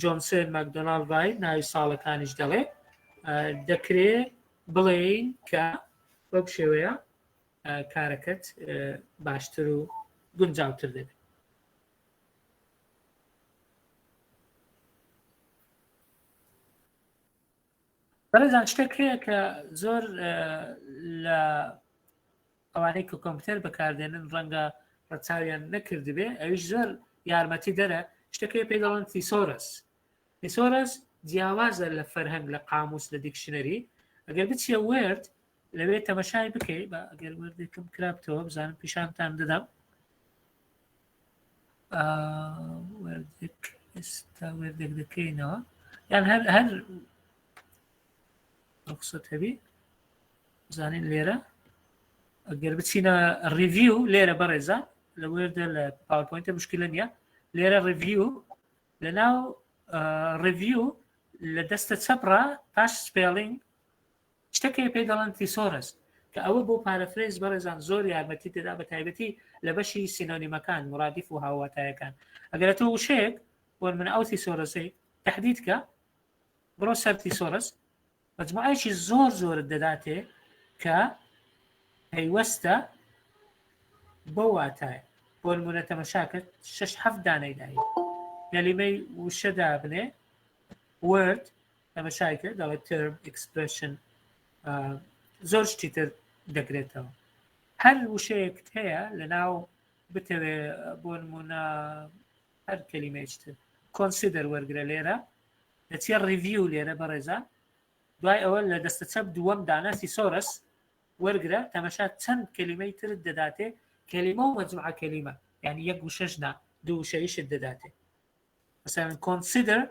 جۆنسن مەکدۆناڵد ڕایت ناوی ساڵەکانیش دەڵێ دەکرێت بڵێین کە بەو شێوەیە کارەکەت باشتر و گونجاوتر دەبێت بەڕێزان شتێک هەیە کە زۆر لە ئەوانەی کە کۆمپیوتەر بەکاردێنن ڕەنگە ڕەچاویان نەکردبێ ئەویش زۆر یارمەتی دەرە شتێکی پێی دەڵێن تیسۆرەس جیاوازە لە فەرهەنگ لە قاموس لە دیکشنەری ئەگەر بچیە وێرد لەوێ تەمەشای بکەیت بە ئەگەر وەردێکم کرابتەوە بزانم پیشانتان دەدەم ئێستا وێردێک دەکەینەوە یان هەر قسەت هەبی بزانین لێرە ئەگەر بچینە ریڤیو لێرە بەڕێزە لە وێردە لە پاورپۆینتە مشکلە نییە لێرە ریڤیو لە ناو ریڤیو لە دەستە چەپڕە پاش سپێڵینگ شتێکی پێ دەڵێن تیسۆرس کە ئەوە بۆ پارەفرێز بەڕێزان زۆر یارمەتی تێدا بە تایبەتی لە بەشی سینۆنیمەکان مرادیف و هاواتایەکان ئەگەر تۆ وشەیەک بۆ من ئەو تیسۆرەسەی تهدیدکە بڕۆ سەر تیسۆرس مجموعەیەکی زۆرت دەداتێ کە پەیوەستە بۆ واتایە بۆ نمونە تەمەشاکرد 6-7 دانەی دایی کەلیمەی وشەدا بنێ word تەمەشای کرد دەڵێت term expression زۆر شتی تر دەگرێتەوە هەر وشەیەکت هەیە لە ناو بتەوێ بۆ نمونە هەر کەلیمەیەکتر consider وەرگرە لێرە دەچێ ریڤیو لێرە بەڕێزان دوای ئەوە لە دەستە چەپ دووەم دانا تیسۆرس وەرگرە تەمەشا چەند کەلیمەی ترت دەداتێ کەلیمە و مەجموعە کەلیمە یعنی یەک وشەش نا دوو وشەیشت دەداتێ مثلا consider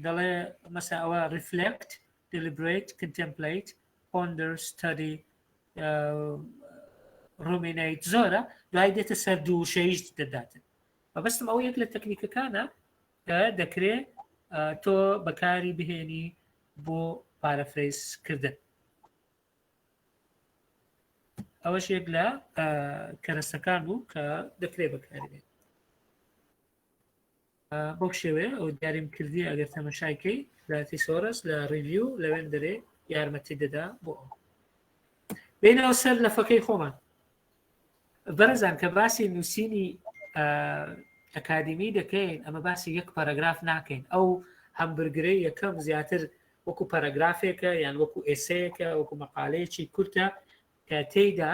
دەڵێ مەسا ئەوە reflect deliberate contemplate ponder study ruminate زۆرە دوای دێتە سەر دوو وشەیش دەداتێ بەبەستم ئەو یەک لە تەکنیکەکانە دەکرێت تۆ بەکاری بهێنی بۆ پارەفرێزکردن ئەوەش یەک لە کەرەسەکان بوو کە دەکرێت بەکاربێت بۆ شێوێ ئەو دیاریم کردی ئەگەر تەمەشایکەی لە تیسۆرس لە ریڤیو لەوێن دەرێ یارمەتی دەدا بۆ ئەو بینەوە سەر لە فەکەی خۆمان بەرەزان کە باسی نووسینی ئەکادمی دەکەین ئەمە باسی یەک پەرەگراف ناکەین ئەو هەمبرگرەی یەکەم زیاتر وەکو پەرەگرافێکە یان وەکو ئێسەیەکە وەکو مەقالەیەکی کورتە کە تێیدا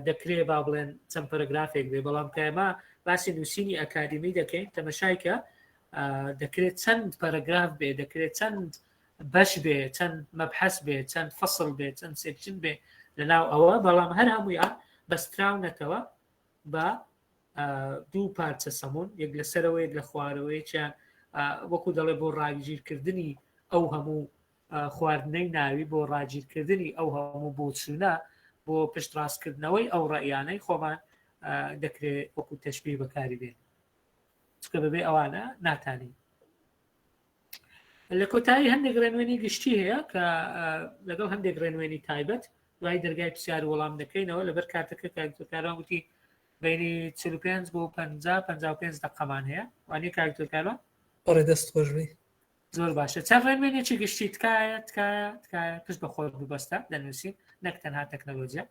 دەکرێت با بڵێن چەند پەرەگرافێک بێ بەڵام کە ئێمە باسی نووسینی ئەکادمی دەکەین تەمەشایکە دەکرێت چەند پەرەگراف بێ دەکرێت چەند بەش بێ چەند مەبحەس بێ چەند فەسڵ بێ چەند سێکشن بێ لەناو ئەوە بەڵام هەر هەموویان بەستراونەتەوە بە دوو پارچە سەمون یەک لەسەرەوە یەک لە خوارەوەیەکیان وەکو دەڵێ بۆ ڕاگیرکردنی ئەو هەموو خواردنەی ناوی بۆ ڕاگیرکردنی ئەو هەموو بۆچوونە بۆ پشت ڕاستکردنەوەی ئەو ڕائیانەی خۆمان دەکرێت وەکو تەشبیه بەکاری بێن چکە بەبێ ئەوانە ناتانی لە کۆتایی هەندێک ڕێنوێنی گشتی هەیە کە لەگەڵ هەندێک ڕێنوێنی تایبەت دوای دەرگای پرسیار وەڵام دەکەینەوە لەبەر کاتەکە کاران وتی بینی 45 بۆ 50-55 دقەمان هەیە وانەیە کارکتۆرکارەوە ئەڕێ دەست خۆشبی زۆر باشە چەند ڕێنوێنێکی گشتی تکایە پشت بە خۆت ببەستە دەنووسین نەک تەنها تەکنەلۆجیا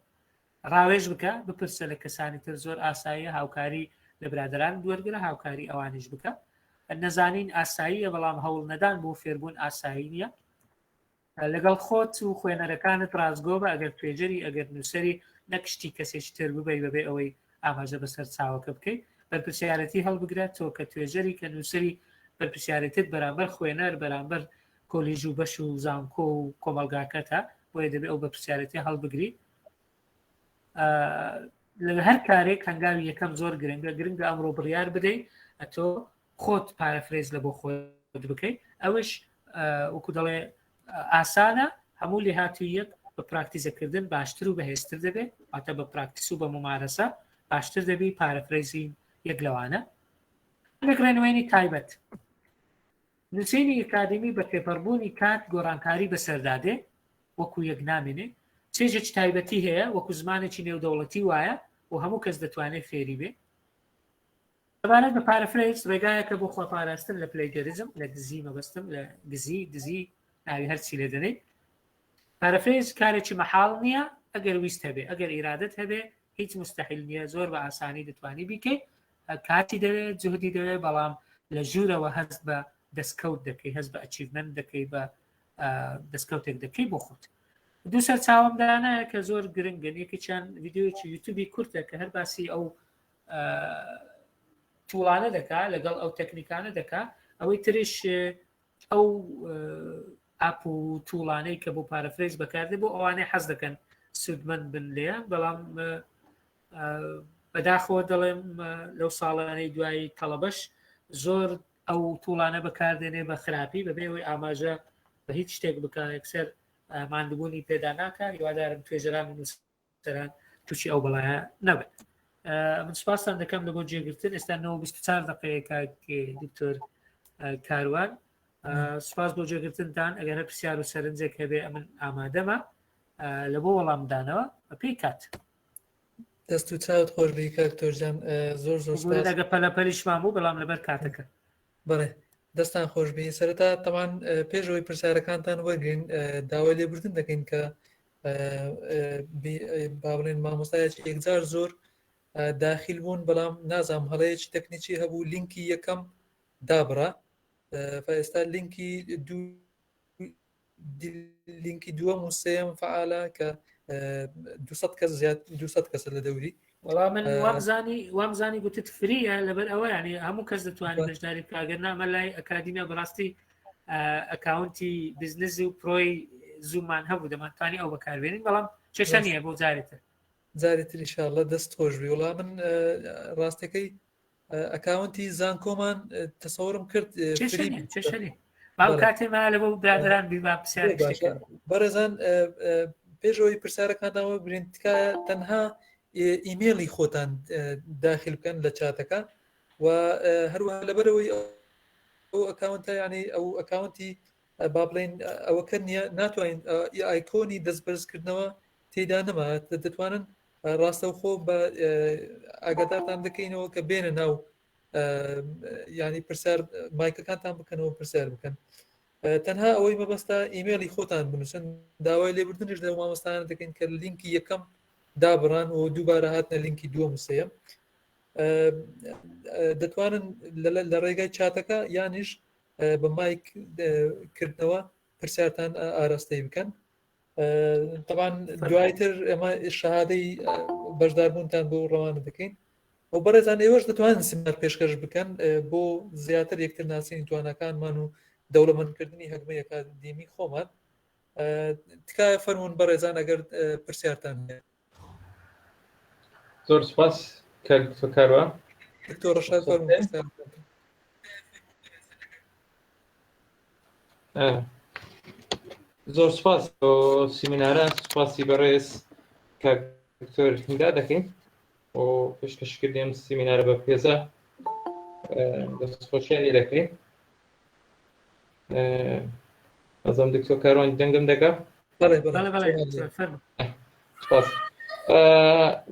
ڕاوێژ بکە بپرسە لە کەسانی تر زۆر ئاساییە هاوکاری لە برادران دووەرگرە هاوکاری ئەوانیش بکە نەزانین ئاساییە بەڵام هەوڵ نەدان بۆ فێربوون ئاسایی نییە لەگەڵ خۆت و خوێنەرەکانت ڕازگۆ بە ئەگەر توێژەری ئەگەر نووسری نەکشتی کەسێکی تر ببەی بەبێ ئەوەی ئاماژە بەسەر چاوەکە بکەیت بەرپرسیارەتی هەڵبگرێت تۆ کە توێژەری کە نووسری بەرپرسیارەتت بەرامبەر خوێنەر بەرامبەر کۆلیژ و بەش و زانکۆ و کۆمەلگاکەتە بۆیە دەبێت ئەو بەرپرسیارەتی هەڵبگری لە هەر کارێک هەنگاوی یەکەم زۆر گرنگە ئەمڕۆ بڕیار بدەیت ئەتۆ خۆت پارەفرێز لە بۆ خۆت بکەیت ئەوش وەکو دەڵێ ئاسانە هەموو لێ هاتوویەک بە پراکتیزەکردن باشتر و بەهێزتر دەبێت ئاتە بە پراکتیس و بە ممارەسە باشتر دەبی پارەفرێزی یەک لەوانە ڕێنوێنی تایبەت نووسینی ئەکادمی بە تێپەڕبوونی کات گۆڕانکاری بەسەردادێ وەکو یەک نامێنێ چێژێک تایبەتی هەیە وەکو زمانێکی نێودەوڵەتی وایە و هەموو کەس دەتوانێت فێری بێ دەبارەت بە پارەفرێز ڕێگایەکە بۆ خۆپاراستن لە پلەیگەریزم لە دزی مەبەستم لە دزی ناوی هەرچی لێ دەنێت پارەفرێز کارێکی مەحاڵ نییە ئەگەر ویست هەبێ ئەگەر ئیرادت هەبێ هیچ مستەحیل نییە زۆر بە ئاسانی دەتوانی بیکەیت کاتی دەوێت جوهدی دەوێت بەڵام لە ژوورەوە هەست بە دەستکەوت دەکەی هەست بە ئەچیڤمنت دەکەی بە دەستکەوتێک دەکەی بۆ خۆت دوو سەر چاوەمدانایە کە زۆر گرنگن یەکێکیان ڤیدیۆیەکی یوتیوبی کورتە کە هەر باسی ئەو توڵانە دەکا لەگەڵ ئەو تەکنیکانە دەکا ئەوەی تریش ئەو ئاپ و توڵانەی کە بۆ پارەفرێز بەکاردێ بۆ ئەوانەی حەز دەکەن سودمەند بن لێە بەڵام بەداخەوە دەڵێم لەو ساڵانەی دوایی تەڵەبەش زۆر ئەو توڵانە بەکاردێنێ بە خراپی بەبێ ئەوەی ئاماژە بە هیچ شتێک بکە یەکسەر ماندبوونی پێدا ناکە هیوادارم توێژەران و نووسەران تووشی ئەو بەڵایە نەبێت من سپاسان دەکەم لە بۆ جێگرتن ئێستا 24 دقەیەکە دکتۆر کاروان سپاس بۆ جێگرتنتان ئەگەر پرسیار و سەرنجێک هەبێ من ئامادەمە لە بۆ وەڵامدانەوە بە پێی کات دەست و چاوت خۆش بی کاکتۆرجان زۆر زۆر سپاس. ئەگە پەلەپەلیشمان بوو بەڵام لەبەر کاتەکە بەڵێ دەستان خۆش بی سەرەتا تەمان پێشەوەی پرسیارەکانتان وەرگین داوای لێبوردن دەکەین کە با بڵێن مامۆستایەکی یەکجار زۆر داخل بوون بەڵام نازام هەڵەیەکی تەکنیکی هەبوو لینکی یەکەم دابڕا ئێستا لینکی دووەم و سێم فعالە کە 200 کەس زیاد 200 کەسە لە دەوری وەڵام من وامزانی گوتت فریە لەبەر ئەوە ینی هەموو کەس دەتوانێت بەشداری کاگەر نامە لای ئەکادیمیا بەڕاستی ئەکاونتی بزنس و پرۆی زوومان هەبوو دەمانتوانی ئەو بەکاربێنین بەڵام چێشە نییە بۆ جارێتتر جارێتتر ئینشاءالله دەست خۆش بی وەڵام من ڕاستەکەی ئەکاونتی زانکۆمان تەسەوڕم کرد چێشەنی باو کاتێما لە بۆ برادران بیما پرسیار بەڕێزان پێشەوەی پرسیارەکانەوە برین تکایە تەنها ئیمێڵی خۆتان داخل بکەن لە چاتەکە و هەروەها لەبەرەوەی ئەو ئەکاونتە ینی ئەو ئەکاونتی با بڵێن ئەوەکە ناتوانین ئایکۆنی دەستبەرزکردنەوە تێدا نەما دەتوانن ڕاستەوخۆ بە ئاگادارتان دەکەینەوە کە بێنە ناو ینی پرسیار مایکەکانتان بکەنەوە پرسیار بکەن تەنها ئەوەی مەبەستا ئیمێلی خۆتان بنووسن داوای لێبوردنش لە مامۆستایان دەکەین کە لینکی یەکەم دابڕان و دووبارە هاتنە لینکی دووەم و سێەم دەتوانن لە ڕێگای چاتەکە یانیش بە مایک کردنەوە پرسیارتان ئاراستەی بکەن طبعاً دوایتر ئێمە شەهادەی بەشداربوونتان بۆ ڕەوانە دەکەین و بەڕێزان ئێوەش دەتوانن سیمینار پێشکەش بکەن بۆ زیاتر یەکتر ناسینی توانەکانمان و دەوڵەمەندکردنی هەگمەی ئەکادیمی خۆمان تکایە فەرمونون بەڕێزان ئەگەر پرسیارتان هەیە. زۆر سپاس کاروە دکتۆر ڕەشاد فەرمونون. زۆر سپاس بۆ سیمینارە سوپاسی بەڕێز کاکتۆر هیندا دەکەین و پێشکەشکردیم سیمینارە بە پێزە دەستخۆشیانی دەکەین ئەزم دکتۆر کاروان دەنگم دەکە سپاس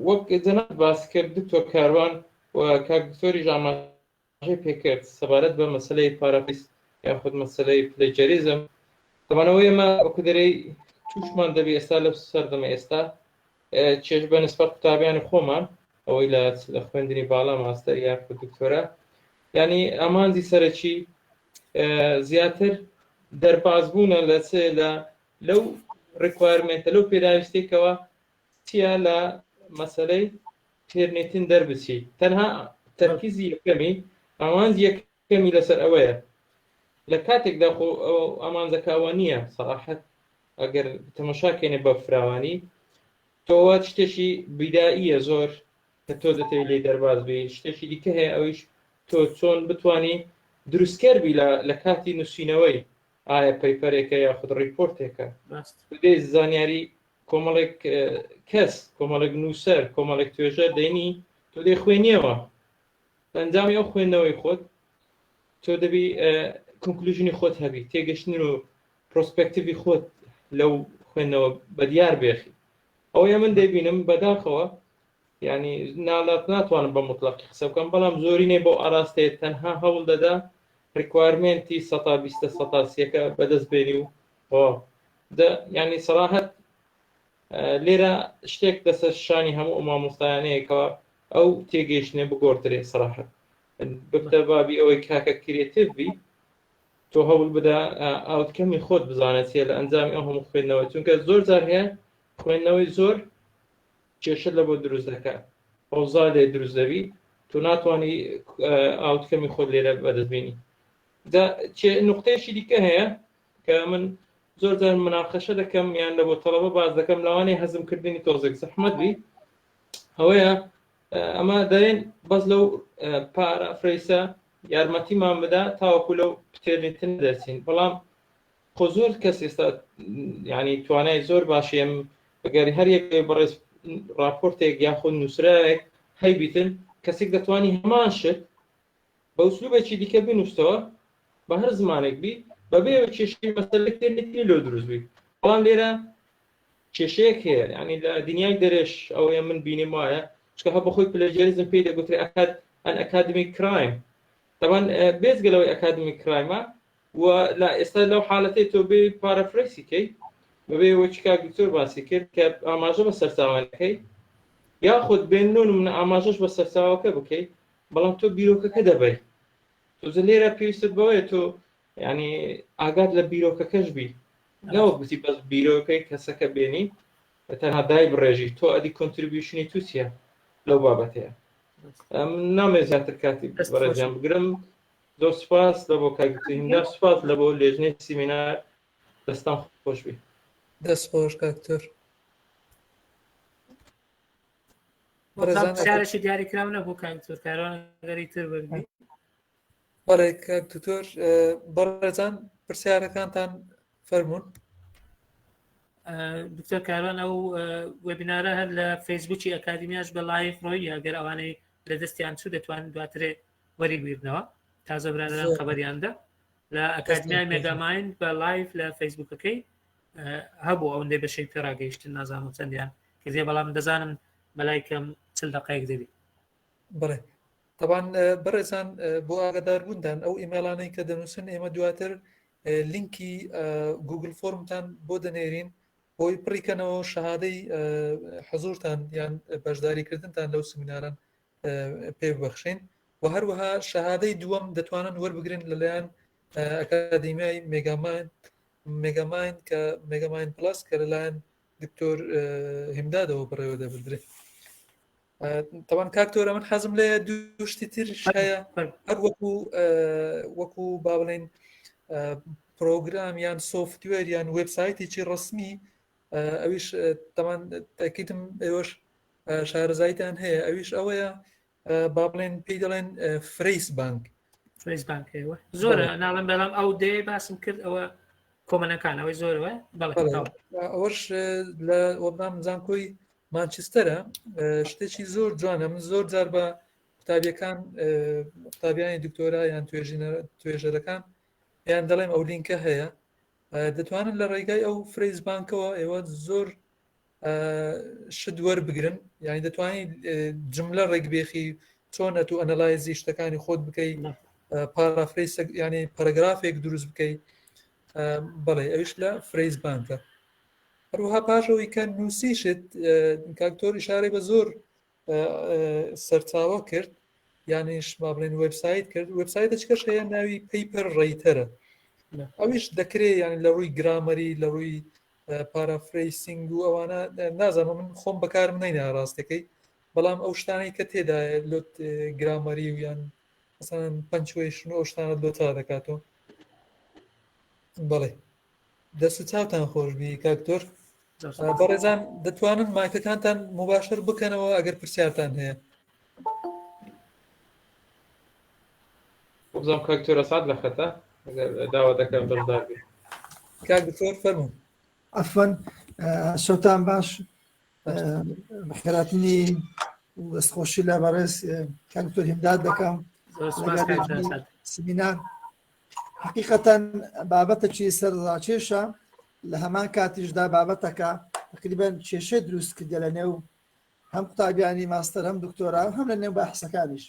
وەک جەناب باس کرد دکتۆر کاروان و کاک دکتۆری ژاماژەی پێکرد سەبارەت بە مەسەلەی پاراپیست یاخود مەسەلەی پلەیجەریزم دەمانەوەی ئەمە وەکو دەرەی تووشمان دەبێ ئێستا لە سەردەمە ئێستا چێژ بە نسبەت قوتابیانی خۆمان ئەوەی لە خوێندنی باڵا ماستەر یاخود دکتۆرە ینی ئامانزی سەرەکی زیاتر دەربازبوونە لەو ڕیکوایرمنتە لەو پێداویستێکەوە چیە لە مەسەلەی فێرنێتن دەربچی تەنها تەرکیزی یەکەمی ئامانزی یەکەمی لەسەر ئەوەیە لە کاتێکدا خۆ ئامانزەکەوە نییە سەراحەت ئەگەر تەماشاکەینە بە فراوانی تۆوە شتێکی بیدائیە زۆر کە تۆ دەتەوێت لێ دەرباز بی شتێکی دیکە هەیە ئەویش تۆ چۆن بتانی دروستکەربی لە کاتی نووسینەوەی ئایا پەیپەرێکە یاخود ڕیپۆرتێکە دەی زانیاری کۆمەڵێک کەس کۆمەڵێک نووسەر کۆمەڵێک توێژە دەینی تۆ دەی خوێنیەوە ئەنجامی ئەو خوێندنەوەی خۆت تۆ دەبی کنکلوژنی خۆت هەبی تێگەشتن و پرۆسپێکتیڤی خۆت لەو خوێندنەوە بە دیار بێخی ئەوەیە من دەبینم بەداخەوە ینی ناڵات ناتوانم بە مطلقی قسە بکەم بەڵام زۆرینەی بۆ ئاراستەیە تەنها هەوڵ دەدا ڕیکوایرمنتی 120-130ەکە بەدەست بێنی و ینی سەراحەت لێرە شتێک دەسەر شانی هەموو مامۆستایانەیەکەوە ئەو تێگەیشتنێ بگۆڕدرێ سەراحەت ببتە بابی ئەوەی کاکە کرێتیڤ بی تۆ هەوڵ بدە ئاوتکەمی خۆت بزانێت لە ئەنجامی ئەو هەموو خوێندنەوە چونکە زۆر جار هەیە خوێندنەوەی زۆر کێشە لە بۆ دروست دەکات ئەوزا لێ دروست دەبی تۆ ناتوانانی ئاوتکەمی خۆت لێرە بەدەستبینی نقطەیەشی دیکە هەیە کە من زۆر جار مناقەشە دەکەم یان لە بۆ تەڵەبە باز دەکەم لەوانەیە هەزمکردنی تۆزێک زەحمەت بی ئەوەیە ئەمە دەڵێن بەس لەو پارافرەیسە یارمەتیمان بدا تاوەکو لەو پتێرنیتن دەرچین بەڵام خۆ زۆر کەس ئێستا ینی توانای زۆر باشیم بەگەری هەر یەک بەڕێز راپۆرتێک یاخود نووسراوێک هەیبیتن کەسێک دەتوانی هەمان شت بە ئوسلوبێکی دیکە بنووسەوە بە هەر زمانێک بی بەبێ کێشەی مەسەلەی تێرنێتی لۆ دروست بی بەڵام لێرە کێشەیەک هەیە ینی لە دنیای دەرێش ئەوەیە من بینیم وایە چکە هە بەخۆی پلەجەریزم پێی دەگوتری ئەن ئەکادمی کرایم طبعا بێزگەلەوەی ئەکادمی کرایمە و لا ئێستا لەو حالەتەی تۆ بێ پارەفرەیسیکەی بەبێ وەچی کاک دکتۆر باسی کرد کە ئاماژە بە سەرچاوانەکەی یاخود بێنون من ئاماژەش بە سەرچاوەکە بکەیت بەڵام تۆ بیرۆکەکە دەبەی تۆ لێرە پێویستت بەوەیە تۆ ینی ئاگات لە بیرۆکەکەش بی نەوە گوتی بەس بیرۆکەی کەسەکە بێنی تەنها دای بڕێژی تۆ ئەدی کۆنتریبیوشنی تووسە لەو بابەتەیە نامێ زیاتر کاتی بەڕێزیان بگرم زۆر سپاس لە بۆ کاکتیندا سپاس لە بۆ لێژنەی سیمینار دەستان خۆش بی دەست خۆش کاکتۆر شارێکی دیاریکراو نەبوو کاکتۆر کارۆنەگەری تر بەرگی بەڵێ کاکتۆر بەڕێزان پرسیارەکانتان فەرموون دکتۆر کارۆن ئەو وێبینارە هەر لە فەیسبوکی ئەکادمیاش بە لایف ڕۆی ئەگەر ئەوانەی لە دەستیان چوو دەتوانن دواترێ وەری بیرنەوە تازە برانەران خەبەریاندا لە ئەکادمیای مێگاماین بە لایف لە فەیسبوکەکەی هەبوو ئەوەندەی بەشەی پێڕاگەیشتن نازانم چەندیان کردێ بەڵام دەزانم مەلایکەم چل دقەیەک دەبی بڵێ طبعاً بەڕێزان بۆ ئاگادار بووندان ئەو ئیمێلانەی کە دەنووسن ئێمە دواتر لینکی گوگل فۆرمتان بۆ دەنێرین بۆی پڕیکەنەوە شەهادەی حەزورتان یان بەشداریکردنتان لەو سمیناران پێ ببەخشین و هەروەها شەهادەی دووەم دەتوانن وەربگرن لەلایەن ئەکادمیای مێگاماین کە مێگاماین پلاس کە لەلایەن دکتۆر هیمدادەوە بڕێوە دەبدرێت طبعاً کاکتۆرە من حەزم لێ دووشتی ترش هەیە هەر وەکو با بڵێن پرۆگرام یان سۆفتوێر یان وێبسایتێکی ڕسمی ئەویش تەمان تاکیدم ئێوەش شارەزایتان هەیە ئەویش ئەوەیە با بڵێن پێی دەڵێن فریس بانک بانکەوە زۆرە ناڵم بەڵام ئەو دێ باسم کرد ئەوە کۆمەنەکان ئەوەی زۆرەوە ئەوەش لە وەبنام زانکۆی مانچستەرە شتێکی زۆر جوانە من زۆر جار بە قوتابیەکان قوتابیانی دکتۆرا یان توێژەرەکان یان دەڵێم ئەو لینکە هەیە دەتوانن لە ڕێگای ئەو فریز بانکەوە ئێوە زۆر شت وەربگرن یانی دەتوانین جملە ڕێکبێخی چۆن ئەتو ئەنەلایزی شتەکانی خۆت بکەیت پارافریس ینی پەرەگرافێک دروست بکەیت بەڵێ ئەوش لە فریز بانکە هەروەها پاشەوەی کە نووسیشت کاکتۆر ئیشارەی بە زۆر سەرچاوە کرد یانیش با بڵێن وێبسایت کرد وێبسایتە چکەش هەیە ناوی پیپەر ڕێیتەرە ئەویش دەکرێت ینی لە ڕووی گرامەری لە ڕووی پارافریسینگ و ئەوانە نازانم من خۆم بەکارم نەینە ڕاستەکەی بەڵام ئەو شتانەی کە تێدا لۆت گرامەری و یان مثلا پنچوێشن ئەو شتانە لۆتا دەکاتەوە بەڵێ دەست و چاوتان خۆشبی کاکتۆر بەڕێزان دەتوانن مایکەکانتان مباشر بکەنەوە ئەگەر پرسیارتان هەیە بزانم کاکتۆرە سعد لە خەتە داوا دەکەم بەشداربی کاک دکتۆر فەرموون عفوا سۆتان باش بەخێراتنی دەستخۆشی لە بەڕێز کاک دکتۆر هیمداد دەکەم سمینار حقیقەتەن بابەتێکی سەرڕاکێشە لە هەمان کاتیشدا بابەتەکە تقریبان کێشەی دروست کردە لە نێو هەم قوتابیانی ماستەر هەم دکتۆرا هەم لە نێو بەحسەکانیش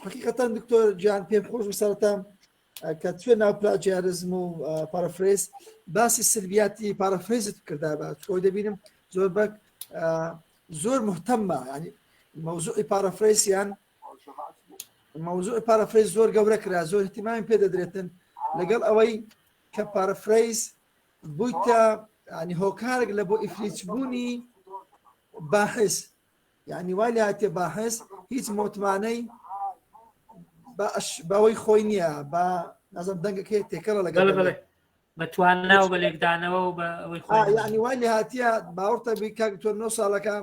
حقیقەتەن دکتۆر گیان پێم خۆش بسەرەتا کە توێ ناو پلاجیارزم و پارافریز باسی سلبیاتی پارافریزت کردا بە خۆی دەبینم زۆر بەک زۆر مهتەمە ینی مەوزوعی پارافریزیان مەوزوعی پارافریز زۆر گەورە کرا زۆر احتیمامی پێ دەدرێتن لەگەڵ ئەوەی کە پارافریز بوویتە ینی هۆکارێک لە بۆ ئیفلیچبوونی باحث یعنی وای لە هاتێ باحث هیچ مۆتمانەی بەوەی خۆی نییە بە نازم دەنگەکەی تێکەڵە لەگەڵ بەتوانە و بە لێکدانەوە و بە ئەوەی خۆی ینی وای لە هاتیە باوەڕتە بی کاک تۆ 9 ساڵەکە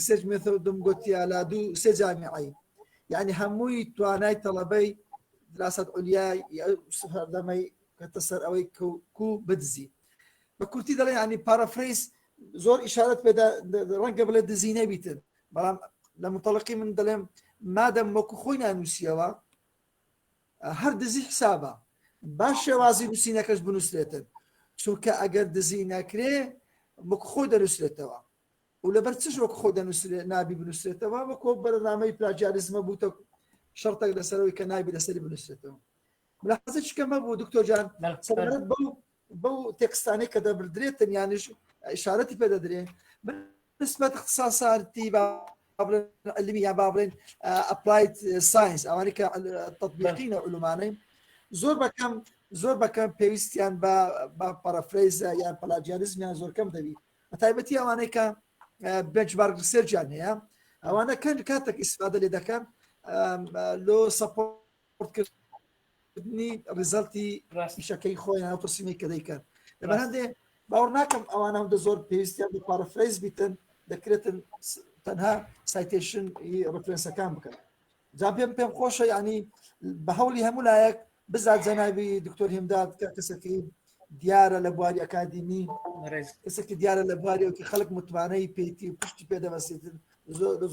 سێج مێتۆدم گوتیە لا دوو سێ جامیعی یعنی هەمووی توانای تەڵەبەی دراست عولیای سەردەمەی کەتە سەر ئەوەی کو بدزی بە کورتی دەڵێ ینی پارافریز زۆر ئیشارەت پێدا ڕەنگە بڵێ دزینە بیتن بەڵام لە متەڵقی من دەڵێم مادەم وەکو خۆی نانووسیەوە هەر دزی حسابە باش شێوازی نووسینەکەش بنووسێتن چونکە ئەگەر دزی نەکرێ وەکو خۆی دەنووسێتەوە و لەبەر چش وەکو خۆ دەنووسێت نابی بنووسێتەوە وەکو بەرنامەی پلاجیاریزمە بووتە شەرتێک لەسەرەوەی کە نابی لەسەری بنووسێتەوە ملاحظە چکەمە بوو دکتۆر جان سەبارەت بەو تێکستانەی کە دەبردرێتن یانیش ئیشارەتی پێدەدرێ نسبەت اختصاصاتی علمی یا با بڵێن ئەپلاید ساینس ئەوانەی کە تەطبیقینە علومانەی زۆر بەکەم پێویستیان بە پەرەفرەیزە یان پلاجیاریزمیان زۆر کەم دەبیت بە تایبەتی ئەوانەی کە بنچمارک ریسێرچیان هەیە ئەوانە کاتێک ئیسفادە لێ دەکەن لۆ سەپۆرتکردنی ریزەڵتی شەکەی خۆیان ئەو پرسیمەی کە دەیکەن لەبەر هەندێ باوەڕ ناکەم ئەوانە هەندە زۆر پێویستیان بە پارەفرەیز بیتن دەکرێتن تەنها سایتێشن ڕفرەنسەکان بکەن جا پێم خۆشە یعنی بە هەوڵی هەموو لایەک بزات جەنابی دکتۆر هێمداد کە کەسێکی دیارە لە بواری ئەکادیمی کەسێکی دیارە لە بواریەوەکی خەڵک متمانەی پێیتی و پشتی پێدەبەستێتن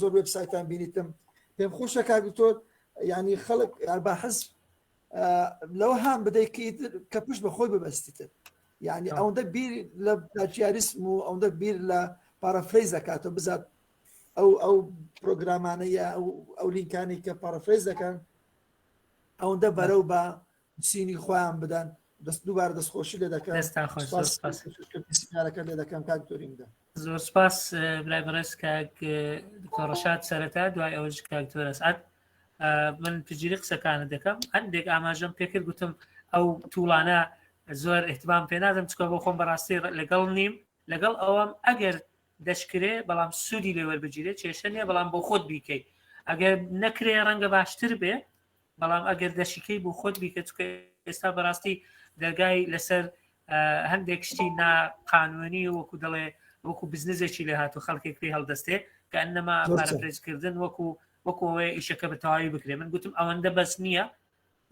زۆر وێبسایتان بینیتم پێم خۆشە کاک دکتۆر ینی خەڵک با حەزب لەوە هام بدەیت کە پشت بە خۆی ببەستیتن یعنی ئەوەندە بیر لە پلاجیاریزم و ئەوەندە بیر لە پارەفرەیز دەکاتەوە بزات ئەو پرۆگرامانەیە ئەو لینکانی کە پارەفرەیز دەکەن ئەوەندە بەرەو بە سینی خۆیان بدەن دووبارە دەستخۆشی لێ دەکەن لێ دەکەم کاکتۆریمدا زۆر سپاس بلای بەڕێز کاک دکتۆر ڕەشاد سەرەتا دوای ئەوەش کاکتۆر ئەسعەد من پجیری قسەکانت دەکەم هەندێک ئاماژەم پێکرد گوتم ئەو تووڵانە زۆر احتمام پێ نادەم چکە بۆ خۆم بەڕاستی لەگەڵ نیم لەگەڵ ئەوەم ئەگەر دەشکرێ بەڵام سوودی لێ وەربگیرێت کێشە نیە بەڵام بۆ خۆت بیکەیت ئەگەر نەکرێ ڕەنگە باشتر بێ بەڵام ئەگەر دەشیکەی بۆ خۆت بیکەت چکە ئێستا بەڕاستی دەرگای لەسەر هەندێک شتی ناقانونی وەکو دەڵێ وەکو بزنسێکی لێ هاتو خەڵکێک پێی هەڵدەستێ کە ئەنەما پارەفرێزکردن وەکوەوەی ئیشەکە بە تەواوی بکرێ من گوتم ئەوەندە بەس نییە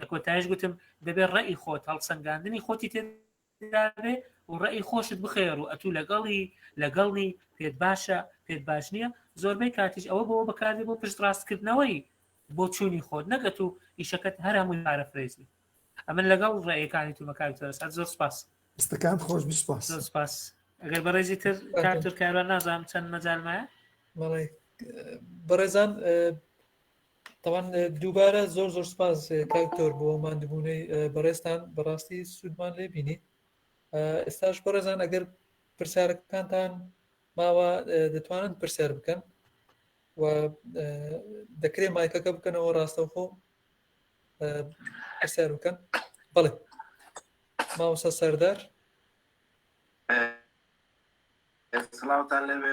لە کۆتایش گوتم دەبێت ڕێی خۆت هەڵسەنگاندنی خۆتی تێدابێ و ڕێی خۆشت بخێر و ئەتوو لەگەڵنی پێت باشە پێت باش نییە زۆربەی کاتیش ئەوە بۆ بەکاردێ بۆ پشت ڕاستکردنەوەی بۆ چوونی خۆت نەگەت و ئیشەکەت هەر هەمووی پارەفرێزی ئەمن لەگەڵ ڕێیەکانی تو مەکارتەوە زۆر سپاس دەستەکان خۆش سپاس زۆر سپاس ئەگەر بەڕێزی تر کارتر کاران نازانم چەند مەجالمایە بەڵێ بەڕێزان تەوان دووبارە زۆر سپاس کاکتۆر بۆ مادبوونەی بەڕێستان بەڕاستی سوودمان لێ بینی ئێستاش بەڕێزان ئەگەر پرسیارەکانتان ماوە دەتوانن پرسیار بکەن و دەکرێت مایکەکە بکەنەوە ڕاستەوخۆ پرسیار بکەن بەڵێ ماوەسە سەردار سڵاوتان لەوێ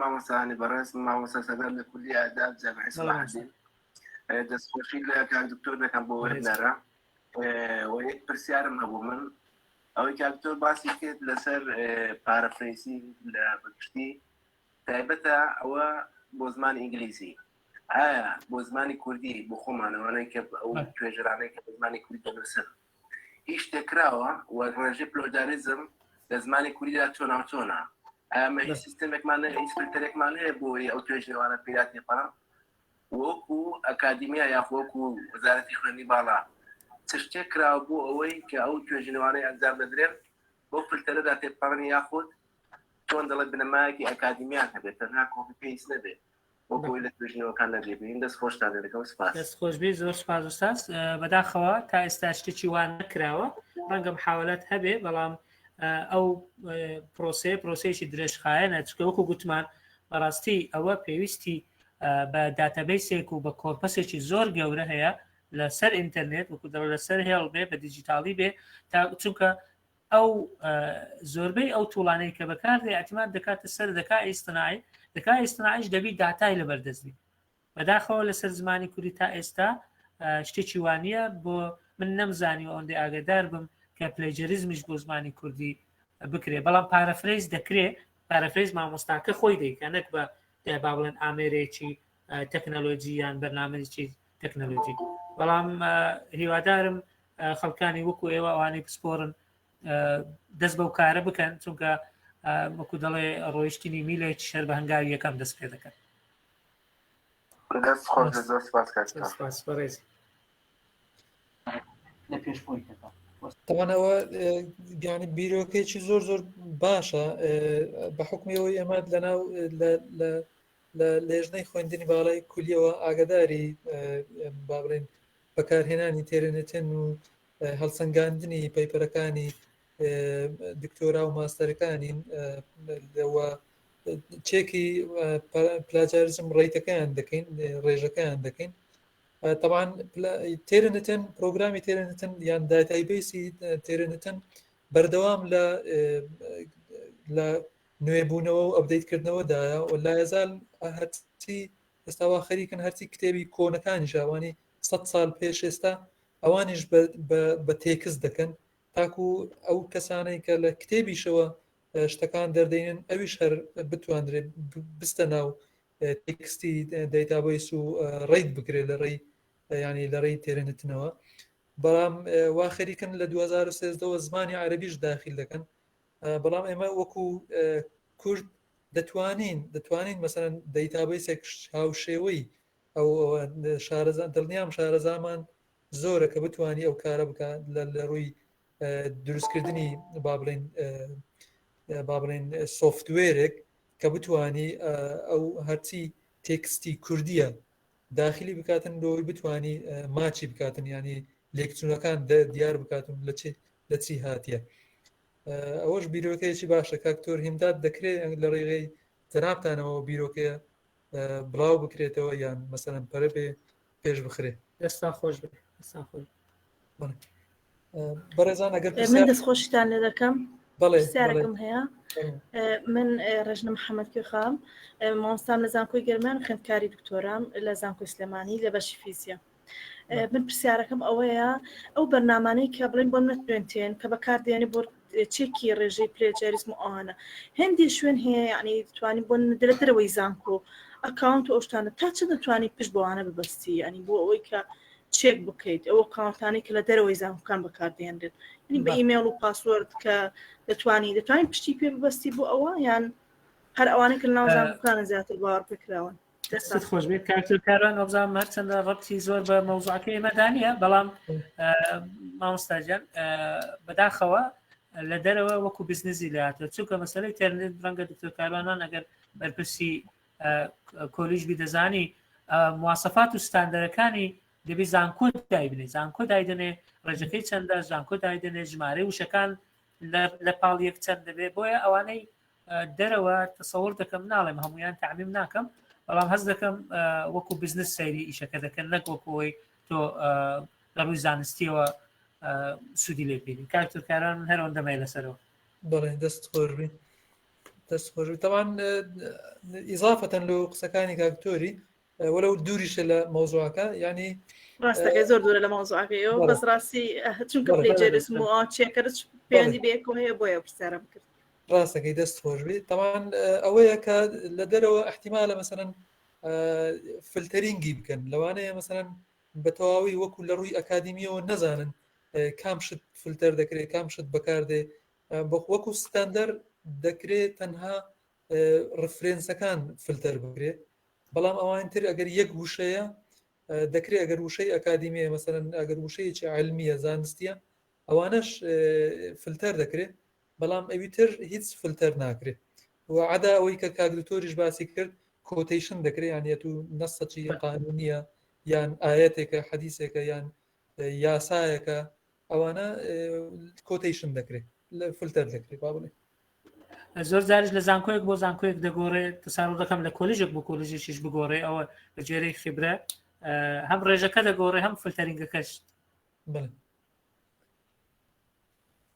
مامۆستانی بەڕێز مامۆستا سەردار لە کولی ئاداب جامعەی سەلاحەدین دەستخۆشی لە کاک دکتۆر دەکەم بۆ وەرنەرە و یەک پرسیارم هەبوو من ئەوەی کاک دکتۆر باسی کرد لەسەر پارەفرێزی لە بەگشتی تایبەتە ئەوە بۆ زمانی ئینگلیزی ئایا بۆ زمانی کوردی بۆ خۆمانەوەی کە ئەو توێژرانەی کە بە زمانی کوردی دەنووسن هیچ تێکراوە و ڕێژەی پلۆداریزم لە زمانی کوردیدا چۆناوچۆنە ئەمە هیچ سیستەمێکمان هیچ فیلترێکمان هەیە بۆی ئەو توێژەوانە پیراتی پەڕ وەکو ئەکادیمیا یاخۆکو وەزارەتی خوێندنی باڵا چ شتێک کراوە بۆ ئەوەی کە ئەو توێژنەوانەی ئەنجام دەدرێن بۆ فیلتەرەدا تێپەڕنی یاخود چۆن دەڵێت بنەمایەکی ئەکادیمیان هەبێت تەنها کۆپی پێیس نەبێت بۆی لە توێژنەوەکان نەبێبین دەست خۆشتان دەکەم سپاس دەست خۆشبی زۆر سپاس ئوستاز بەداخەوە تا ئێستا شتێکی وان نەکراوە ڕەنگە محاولەت هەبێ بەڵام ئەو پرۆسەیەکی درێژخایەنە چکە وەکو گوتمان بەڕاستی ئەوە پێویستی بە داتەبەیسێک و بە کۆرپەسێکی زۆر گەورە هەیە لەسەر ئینتەرنێت وەکو دەڵێ لەسەر هێڵ بێ بە دیجیتاڵی بێ تا چونکە ئەو زۆربەی ئەو تووڵانەی کە بەکاردێ ئەتیمان دەکاتە سەر دەکای ئیستناعیش دەبی داتای لەبەردەستبی بەداخەوە لەسەر زمانی کوردی تا ئێستا شتێکی وانە بۆ من نەمزانی و ئەوەندەی ئاگادار بم کە پلەیجەریزمیش بۆ زمانی کوردی بکرێ بەڵام پارەفرێز دەکرێ پارەفرێز مامۆستاکە خۆی دەیکە نەک بە با بڵێن ئامێرێکی تەکنەلۆجی یان بەرنامەیەکی تەکنەلۆجی بەڵام هیوادارم خەڵکانی وەکو ئێوە ئەوانەی پسپۆرن دەست بەو کارە بکەن چونکە وەکو دەڵێ ڕۆیشتنی میلێکی شەر بە هەنگاوی یەکەم دەست پێ دەکەن دەست خۆش زۆر سپاس بەڕێزی تەوانەوە گیانی بیرۆکێکی زۆر باشە بە حکمیەوەی ئێمە لەناو لە لێژنەی خوێندنی باڵای کولیەوە ئاگداری با بڵێن بەکارهێنانی تێرەنێتن و هەڵسەنگاندنی پەیپەرەکانی دکتۆرا و ماستەرەکانین لەوە چێکی پلاجارزم ڕێیتەکەیان دەکەین ڕێژەکەیان دەکەین طبعا تێرەنێتن پرۆگرامی تێرەنێتن یان داتایبیسی تێرەنێتن بەردەوام لە نوێبوونەوە و ئەپدەیتکردنەوەدایە و لا یەزال هەرچی ئێستاوا خەریکن هەرچی کتێبی کۆنەکانی ژاوانی 100 ساڵ پێش ئێستا ئەوانیش بە تێکس دەکەن تاکو ئەو کەسانەی کە لە کتێبیشەوە شتەکان دەردەینن ئەویش هەر بتواندرێت بستە ناو تێکستی دەیتابیس و ڕێیت بگرێت لە ڕێی ینی لە ڕێی تێرەنێتنەوە بەڵام وا خەریکن لە 2013 زمانی عەرەبیش داخل دەکەن بەڵام ئێمە وەکو کورد دەتوانین مەسەرەن دەیتابیسێک هاوشێوەی ئەو دڵنیام شارەزامان زۆرە کە بتوانی ئەو کارە بکات لە ڕووی دروستکردنی با بڵێن سۆفتوێرێک کە بتوانی ئەو هەرچی تێکستی کوردیە داخلی بکاتن بۆی بتوانی ماچی بکاتن ینی لێکچوونەکان دیار بکاتن لە چی هاتیە ئەوەش بیرۆکەیەکی باشە کاکتۆر هیمداد دەکرێت لە ڕێگەی جەنابتانەوە بیرۆکەیە بڵاو بکرێتەوە یان مەسەرەن پەرە بێ پێش بخرێ دەستا خۆش بێ بەڕێزان ئەگەر من دەستخۆشتان لێ دەکەم پرسیارێکم هەیە من ڕێژنە محەممەد کوێخام مامۆستام لە زانکۆی گەرمان خوێندکاری دکتۆرام لە زانکۆی سلێمانی لە بەشی فیزیە من پرسیارەکەم ئەوەیە ئەو بەرنامانەی کە بڵێن بۆم نەتوێنتێن کە بەکاردێنی بۆ چێکی ڕێژەی پلێجاریزم و ئەوانە هەندی شوێن هەیە یعنی دەتوانین بۆ دەرەوەی زانکۆ ئەکاونت و ئەوشتانە تا چ دەتوانانی پشت بۆوانە ببەستی ینی بۆ ئەوەی کە چێک بکەیت ئەوە کاونتانی کە لە دەرەوەی زانکۆکان بەکاردێنرێت ینی بە ئیمێل و پاسوەرد کە دەتوانین پشتی پێ ببەستی بۆ ئەوە یان هەر ئەوانەی کە ناو زانکۆکانە زیاتر باوەڕ پێکراون دەست خۆش بێت کاکتۆر کاروان ئەوزان هەرچەندە ڕەتی زۆر بە مەوزوعەکەی ئێمەدانە بەڵام مامۆستاجان بەداخەوە لە دەرەوە وەکو بزنسی لاتە چونکە مەسەلەی تێرنێت ڕەنگە دکتۆر کاروانان ئەگەر بەرپرسی کۆلیژبی دەزانی مواسەفات و ستاندەرەکانی دەبێت زانکۆ دایبنێ زانکۆ دایدنێ ڕێژەکەی چەندە زانکۆ دایدنێ ژمارە وشەکان لە پاڵ یەک چەند دەبێت بۆیە ئەوانەی دەرەوە تەسەوڕ دەکەم ناڵێم هەمویان تعمیم ناکەم بەڵام هەست دەکەم وەکو بزنس سەیری ئیشەکە دەکەن نەک وەکوەوەی تۆ لە ڕووی زانستیەوە سوودی لێ بینی کاکتۆر کاران هەرەوەندەمای لەسەرەوە بەڵێ دەست خۆشبی تەوان ئیزافەتەن لە قسەکانی کاکتۆری وەلەو دووریشە لە مەوزوعەکە ینی ڕاستەکەی زۆر دوورە لە مەوزوعەکەیەوە بەس ڕاستی چونکە پلێجاریزم و چێکەرش پەیوەندی بەیەکەوە هەیە بۆیە پرسیارم کرد ڕاستەکەی دەست خۆشبی تەوان ئەوەیە کە لە دەرەوە احتیمالە مەسەرەن فلتەرینگی بکەن لەوانەیە مەسەرەن بە تەواوی وەکو لە ڕووی ئەکادمیەوە نەزانن کام شت فلتەر دەکرێت کام شت بەکاردێ وەکو ستاندەر دەکرێت تەنها ڕفرێنسەکان فلتەر بکرێت بەڵام ئەوانتر ئەگەر یەک وشەیە دەکرێت ئەگەر وشەی ئەکادمیە مەسەرەن ئەگەر وشەیەکی علمیە زانستیە ئەوانەش فلتەر دەکرێت بەڵام ئەویتر هیچ فلتەر ناکرێت و عەدا ئەوەی کە کاکتۆریش باسی کرد کۆتیشن دەکرێت یانێت و نەسەی قانونیە یان ئاەتێکە حەدیثێکە یان یاسایەکە ئەوانە کۆتیشن دەکرێت لە فلتەر دەکرێت با بڵێ زۆر جارش لە زانکۆیەک بۆ زانکۆیەک دەگۆڕێت تەساڕ دەکەم لە کۆلیژێک بۆ کۆلیژێکیش بگۆڕێ ئەوە بە جێرەی خبرە هەم ڕێژەکە دەگۆڕێ هەم فلتەرینگەکەش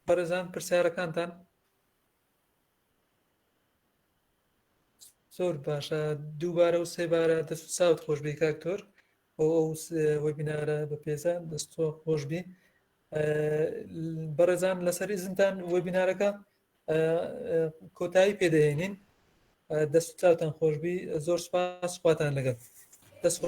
بەرەزان پرسیارەکانتان زۆر باشە دووبارە و سێبارە دەست ساوت خۆشبی کاکتۆر ئەو وەبینارە بە پێزان دەستۆ خۆشبی بەڕێزان لەسەر ئیزنتان وەبینارەکە کۆتایی پێدەهێنین دەست چاوتان خۆشبی زۆر سوپاس خواتان لەگەڵ دەست